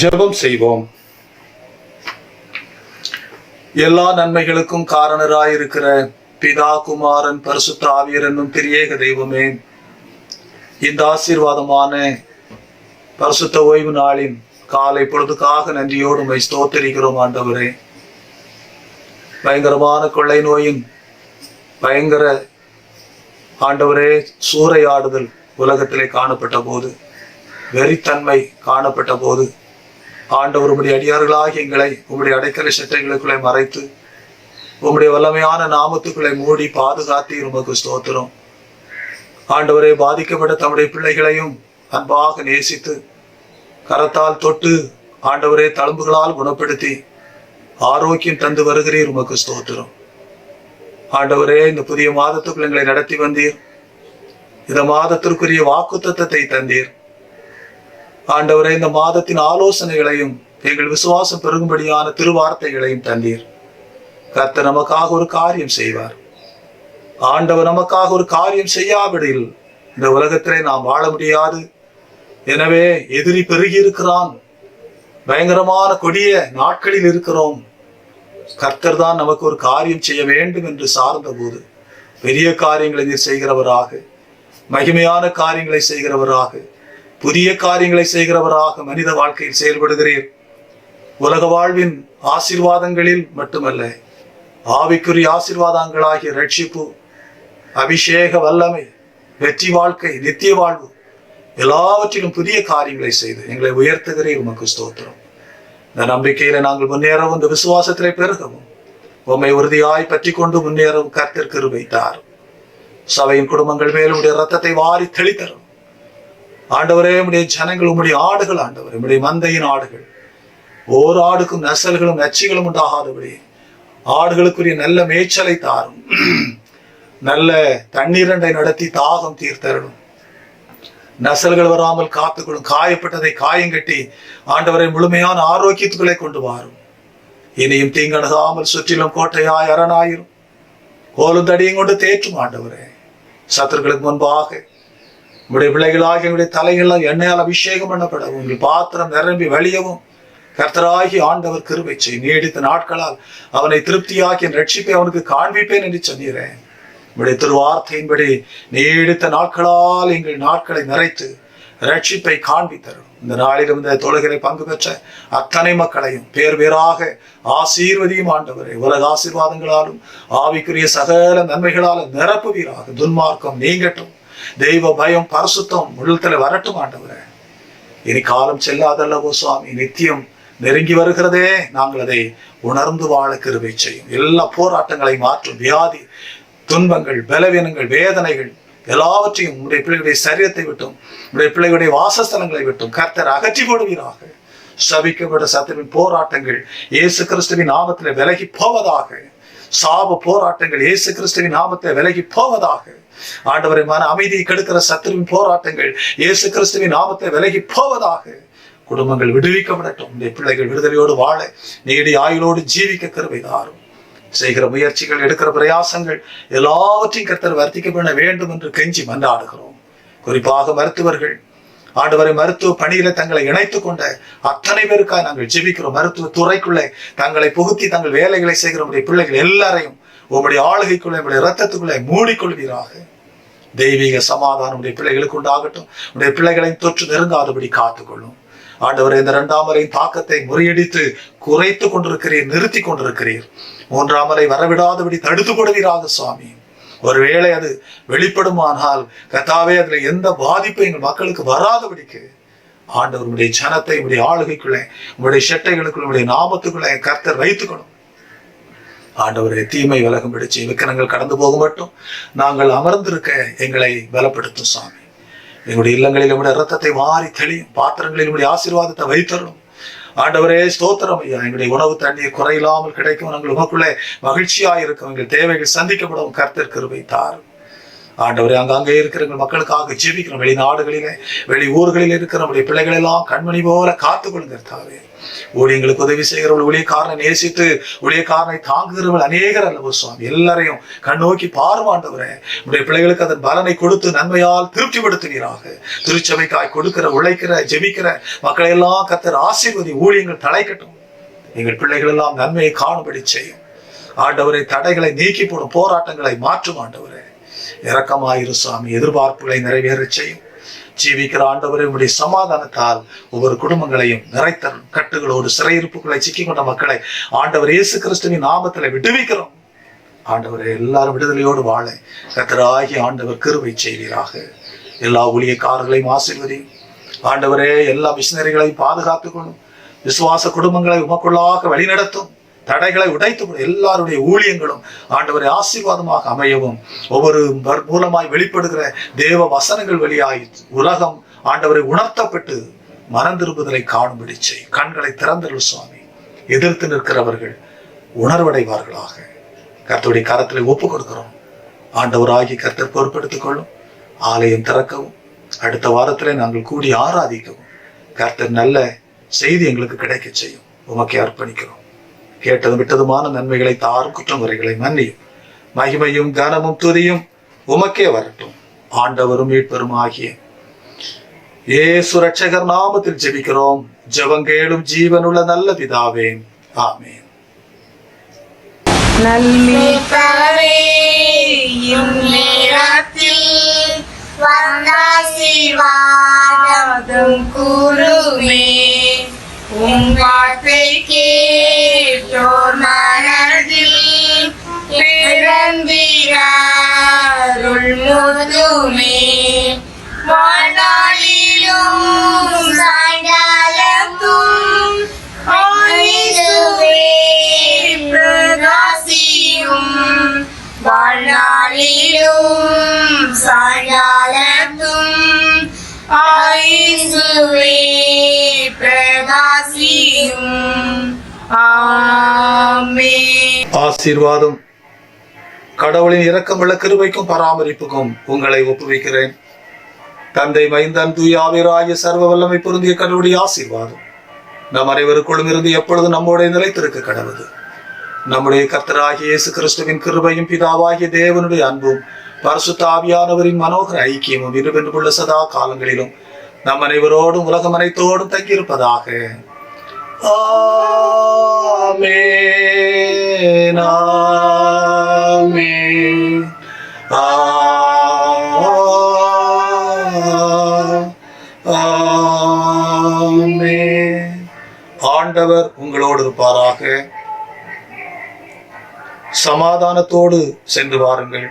ஜெபம் செய்வோம். எல்லா நன்மைகளுக்கும் காரணராயிருக்கிற பிதா, குமாரன், பரிசுத்த ஆவியர் என்னும் திரியேக தெய்வமே, இந்த ஆசீர்வாதமான பரிசுத்த ஓய்வு நாளின் காலை பொழுதுக்காக நன்றியோடு உம்மை ஸ்தோத்திரிக்கிறோம் ஆண்டவரே. பயங்கரமான கொள்ளை நோயின் பயங்கர ஆண்டவரே சூறையாடுதல் உலகத்திலே காணப்பட்ட போது, வெறித்தன்மை காணப்பட்ட போது, ஆண்டவர் உம்முடைய அடியார்களாகி எங்களை உம்முடைய அடைக்கலை சட்டைகளுக்குள்ளே மறைத்து உம்முடைய வல்லமையான நாமத்துக்குள்ளே மூடி பாதுகாத்தீர். உமக்கு ஸ்தோத்திரம் ஆண்டவரே. பாதிக்கப்பட்ட தம்முடைய பிள்ளைகளையும் அன்பாக நேசித்து கரத்தால் தொட்டு ஆண்டவரே தழும்புகளால் குணப்படுத்தி ஆரோக்கியம் தந்து வருகிறீர். உமக்கு ஸ்தோத்திரம் ஆண்டவரே. இந்த புதிய மாதத்துக்குள் எங்களை நடத்தி வந்தீர். இந்த மாதத்திற்குரிய வாக்குத்தத்தத்தை தந்தீர் ஆண்டவரே. இந்த மாதத்தின் ஆலோசனைகளையும் எங்கள் விசுவாசம் பெருகும்படியான திருவார்த்தைகளையும் தந்தீர். கர்த்தர் நமக்காக ஒரு காரியம் செய்வார். ஆண்டவர் நமக்காக ஒரு காரியம் செய்யாவிடில் இந்த உலகத்திலே நாம் வாழ முடியாது. எனவே எதிரி பெருகி இருக்கிறான். பயங்கரமான கொடிய நாட்களில் இருக்கிறோம். கர்த்தர் தான் நமக்கு ஒரு காரியம் செய்ய வேண்டும் என்று சார்ந்த போது பெரிய காரியங்களை நீர் செய்கிறவராக, மகிமையான காரியங்களை செய்கிறவராக, புதிய காரியங்களை செய்கிறவராக மனித வாழ்க்கையில் செயல்படுகிறீர். உலக வாழ்வின் ஆசீர்வாதங்களில் மட்டுமல்ல, ஆவிக்குரிய ஆசீர்வாதங்களாகிய ரட்சிப்பு, அபிஷேக வல்லமை, வெற்றி வாழ்க்கை, நித்திய வாழ்வு எல்லாவற்றிலும் புதிய காரியங்களை செய்து எங்களை உயர்த்துகிறீர். உமக்கு ஸ்தோத்திரம். இந்த நம்பிக்கையில நாங்கள் முன்னேறவும், இந்த விசுவாசத்திலே பெருகவும், உம்மை உறுதியாய் பற்றி கொண்டு முன்னேறவும் கர்த்தர் கிருபை தாரும். சபையின் குடும்பங்கள் மேலும் உடைய ரத்தத்தை வாரி தெளித்தரும் ஆண்டவரே. உடைய ஜனங்கள் உம்முடைய ஆடுகள் ஆண்டவரே, உம்முடைய மந்தையின் ஆடுகள். ஓர் ஆடுக்கும் நசல்களும் நச்சுகளும் உண்டாகாதபடி ஆடுகளுக்குரிய நல்ல மேய்ச்சலை தாரும். நல்ல தண்ணீரண்டை நடத்தி தாகம் தீர்த்தரணும். நசல்கள் வராமல் காத்துக்கொள்ளும். காயப்பட்டதை காயங்கட்டி ஆண்டவரை முழுமையான ஆரோக்கியத்துக்களை கொண்டு வாரும். இனியும் தீங்கணுகாமல் சுற்றிலும் கோட்டையாய் அரணாயிரும். கோலும் தடியும் கொண்டு தேற்றும் ஆண்டவரே. சத்துருக்களுக்கு முன்பாக உங்களுடைய பிள்ளைகளாக எங்களுடைய தலைகளால் எண்ணெயால் அபிஷேகம் பண்ணப்படவும், உங்கள் பாத்திரம் நிரம்பி வழியவும் கர்த்தராகி ஆண்டவர் கிருபை செய். நீடித்த நாட்களால் அவனை திருப்தியாக்கி என் ரட்சிப்பை அவனுக்கு காண்பிப்பேன் என்று சொன்னீரேன். உங்களுடைய திருவார்த்தையின்படி நீடித்த நாட்களால் எங்கள் நாட்களை நிறைத்து ரட்சிப்பை காண்பித்தரும். இந்த நாளிலும் இந்த தொழுகையை பங்கு பெற்ற அத்தனை மக்களையும் பேர் பேராக ஆசீர்வதியும் ஆண்டவரே. உலக ஆசீர்வாதங்களாலும் ஆவிக்குரிய சகல நன்மைகளாலும் நிரப்புவீராக. துன்மார்க்கம் நீங்கட்டும். தெய்வ பயம் பரிசுத்தம் உள்ளத்துல வரட்டும் ஆண்டவரே. இனி காலம் செல்லாதல்லவோ சுவாமி, நித்தியம் நெருங்கி வருகிறதே. நாங்கள் அதை உணர்ந்து வாழ கிருபை செய்யும். எல்லா போராட்டங்களை மாற்றும். வியாதி, துன்பங்கள், பலவீனங்கள், வேதனைகள் எல்லாவற்றையும் உடைய பிள்ளைகளுடைய சரீரத்தை விட்டும், உடைய பிள்ளைகளுடைய வாசஸ்தலங்களை விட்டும் கர்த்தர் அகற்றி போடுவீராக. சபிக்கப்பட்ட சத்துருவின் போராட்டங்கள் இயேசு கிறிஸ்துவின் நாமத்தில் விலகி போவதாக. சாப போராட்டங்கள் இயேசு கிறிஸ்துவின் நாமத்தில் விலகி போவதாக. ஆண்டவரை மன அமைதியை கெடுக்கிற சத்துருவின் போராட்டங்கள் இயேசு கிறிஸ்துவின் நாமத்தை விலகி போவதாக. குடும்பங்கள் விடுவிக்கப்படட்டும். உடைய பிள்ளைகள் விடுதலையோடு வாழ, நீடி ஆயுளோடு ஜீவிக்க கிருபை தாரும். செய்கிற முயற்சிகள், எடுக்கிற பிரயாசங்கள் எல்லாவற்றையும் கர்த்தர் வர்த்திக்கப்பட வேண்டும் என்று கெஞ்சி மன்றாடுகிறோம். குறிப்பாக மருத்துவர்கள் ஆண்டவரை மருத்துவ பணியில தங்களை இணைத்துக் கொண்ட அத்தனை பேருக்காக நாங்கள் ஜெபிக்கிறோம். மருத்துவ துறைக்குள்ளே தங்களை புகுத்தி தங்கள் வேலைகளை செய்கிற உடைய பிள்ளைகள் எல்லாரையும் உங்களுடைய ஆளுகைக்குள்ளே, உங்களுடைய ரத்தத்துக்குள்ளே மூடிக்கொள்வீராக. தெய்வீக சமாதானம் உடைய பிள்ளைகளுக்கு உண்டாகட்டும். உடைய பிள்ளைகளை தொற்று நெருங்காதபடி காத்துக்கொள்ளும் ஆண்டவரை. இந்த 2ஆம் அலையின் தாக்கத்தை முறியடித்து குறைத்து கொண்டிருக்கிறீர், நிறுத்தி கொண்டிருக்கிறீர். 3ஆம் அலை வரவிடாதபடி தடுத்து கொடுவீராக சுவாமி. ஒருவேளை அது வெளிப்படுமானால் கர்த்தாவே அதுல எந்த பாதிப்பும் எங்கள் மக்களுக்கு வராதபடிக்கு ஆண்டவர் உடைய ஜனத்தை உடைய ஆளுகைக்குள்ளே, உங்களுடைய செட்டைகளுக்குள்ள, உடைய நாமத்துக்குள்ளே கர்த்தர் வைத்துக்கணும். ஆண்டவரே, தீமை விலகும்படி செய்யும். விக்கிரங்கள் கடந்து போக மட்டும் நாங்கள் அமர்ந்திருக்க எங்களை பலப்படுத்தும் சாமி. எங்களுடைய இல்லங்களில் நம்முடைய இரத்தத்தை மாறி தெளியும். பாத்திரங்களில் நம்முடைய ஆசீர்வாதத்தை வைத்தரணும். ஆண்டவரே, ஸ்தோத்திரம் ஐயா. எங்களுடைய உணவு தண்ணீர் குறையில்லாமல் கிடைக்கும். நாங்கள் உமக்குள்ளே மகிழ்ச்சியாக இருக்கும். எங்கள் தேவைகள் சந்திக்கப்படும். கர்த்தர் கிருபை தாரும். ஆண்டவரே, அங்கே இருக்கிற எங்கள் மக்களுக்காக ஜெபிக்கிறோம். வெளிநாடுகளிலே, வெளி ஊர்களில் இருக்கிற நம்முடைய பிள்ளைகள் எல்லாம் கண்மணி போல காத்துக்கொள்ளுங்க தாவே. ஊழியங்களுக்கு உதவி செய்கிறவர்கள், ஊழியக்காரனை நேசித்து ஊழியக்காரனை தாங்குகிறவர்கள் அநேகர் அல்லவோ சுவாமி. எல்லாரையும் கண்ணோக்கி பார்வாண்டவரே, நம்முடைய பிள்ளைகளுக்கு அதன் பலனை கொடுத்து நன்மையால் திருப்திப்படுத்துவீராக. திருச்சபைக்காய் கொடுக்கிற, உழைக்கிற, ஜெபிக்கிற மக்களை எல்லாம் கர்த்தர் ஆசீர்வதி. ஊழியங்கள் தலைக்கட்டும். எங்கள் பிள்ளைகள் எல்லாம் நன்மையை காணும்படி செய்யும். ஆண்டவரை, தடைகளை நீக்கி போடும், போராட்டங்களை மாற்றும். ஆண்டவரே, இரக்கமாயிரு சுவாமி. எதிர்பார்ப்புகளை நிறைவேற செய்யும். ஜீவிக்கிற ஆண்டவரே, உடைய சமாதானத்தால் ஒவ்வொரு குடும்பங்களையும் நிறைத்தரும். கட்டுகளோடு சிறையிருப்புகளை சிக்கிக் கொண்ட மக்களை ஆண்டவர் இயேசு கிறிஸ்துவின் நாமத்தில் விடுவிக்கிறோம். ஆண்டவரே, எல்லாரும் விடுதலையோடு வாழ கர்த்தராகிய ஆண்டவர் கிருபை செய்வீராக. எல்லா ஊழியக்காரர்களையும் ஆசீர்வதியும். ஆண்டவரே, எல்லா மிஷனரிகளையும் பாதுகாத்துக் கொள்ளும். விசுவாச குடும்பங்களை உமக்குள்ளாக வழிநடத்தும். தடைகளை உடைத்து எல்லாருடைய ஊழியங்களும் ஆண்டவரை ஆசீர்வாதமாக அமையவும், ஒவ்வொரு மூலமாய் வெளிப்படுகிற தேவ வசனங்கள் வழியாய் உலகம் ஆண்டவரை உணர்த்தப்பட்டு மனம் திரும்புதலை காணும்படி செய். கண்களை திறந்தருள் சுவாமி. எதிர்த்து நிற்கிறவர்கள் உணர்வடைவார்களாக. கர்த்தருடைய கரத்தில் ஒப்பு கொடுக்கிறோம். ஆண்டவராகி கர்த்தர் பொறுப்பெடுத்துக் கொள்ளும். ஆலயம் திறக்கவும், அடுத்த வாரத்திலே நாங்கள் கூடி ஆராதிக்கவும் கர்த்தர் நல்ல செய்தி எங்களுக்கு கிடைக்க செய்யும். உமக்கே அர்ப்பணிக்கிறோம். கேட்டதும் விட்டதுமான நன்மைகளை தாரும், குற்றமுறைகளை மன்னியும். மகிமையும் கனமும் துதியும் உமக்கே வரட்டும். ஆண்டவரும் மீட்பரும் ஆகிய இயேசு ரட்சகர் நாமத்தில் ஜெபிக்கிறோம். ஜெபங்கேளும் ஜீவனுள்ள நல்ல பிதாவே, ஆமென். நல்மீட்பரே, இந்நேரத்தில் வந்தாசீர்வாதம் கூறுமே. உம் வார்த்தை கேட்டோர் மனதில் பிறந்திராருள் முதுமே. வாழ்நாளிலும் சாயங்காலத்தும் ஆயிசுவே பிரகாசியும். வாழ்நாளிலும் சாயங்காலத்தும் ஆயிசுவே பிரகாசியும். ஆமென். ஆசீர்வாதம். கடவுளின் இரக்கமுள்ள கிருபைக்கும் பராமரிப்புக்கும் உங்களை ஒப்புவிக்கிறேன். தந்தை, மைந்தன், தூய ஆவியாகிய சர்வ வல்லமை பொருந்திய கடவுளுடைய ஆசீர்வாதம் நம் அனைவருக்குள்ளும் இருந்து எப்பொழுது நம்முடைய நிலைத்திருக்க கடவுது. நம்முடைய கர்த்தராகிய இயேசு கிறிஸ்துவின் கிருபையும் பிதாவாகிய தேவனுடைய அன்பும் பரிசுத்த ஆவியானவரின் மனோகர ஐக்கியமும் இருவென்றுள்ள சதா காலங்களிலும் நம் அனைவரோடும் உலகம் அனைத்தோடும் தங்கியிருப்பதாக. ஆமென். ஆமென். ஆமென். ஆண்டவர் உங்களோடு இருப்பாராக. சமாதானத்தோடு சென்று வாருங்கள்.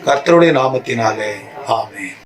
கர்த்தருடைய நாமத்தினாலே ஆமென்.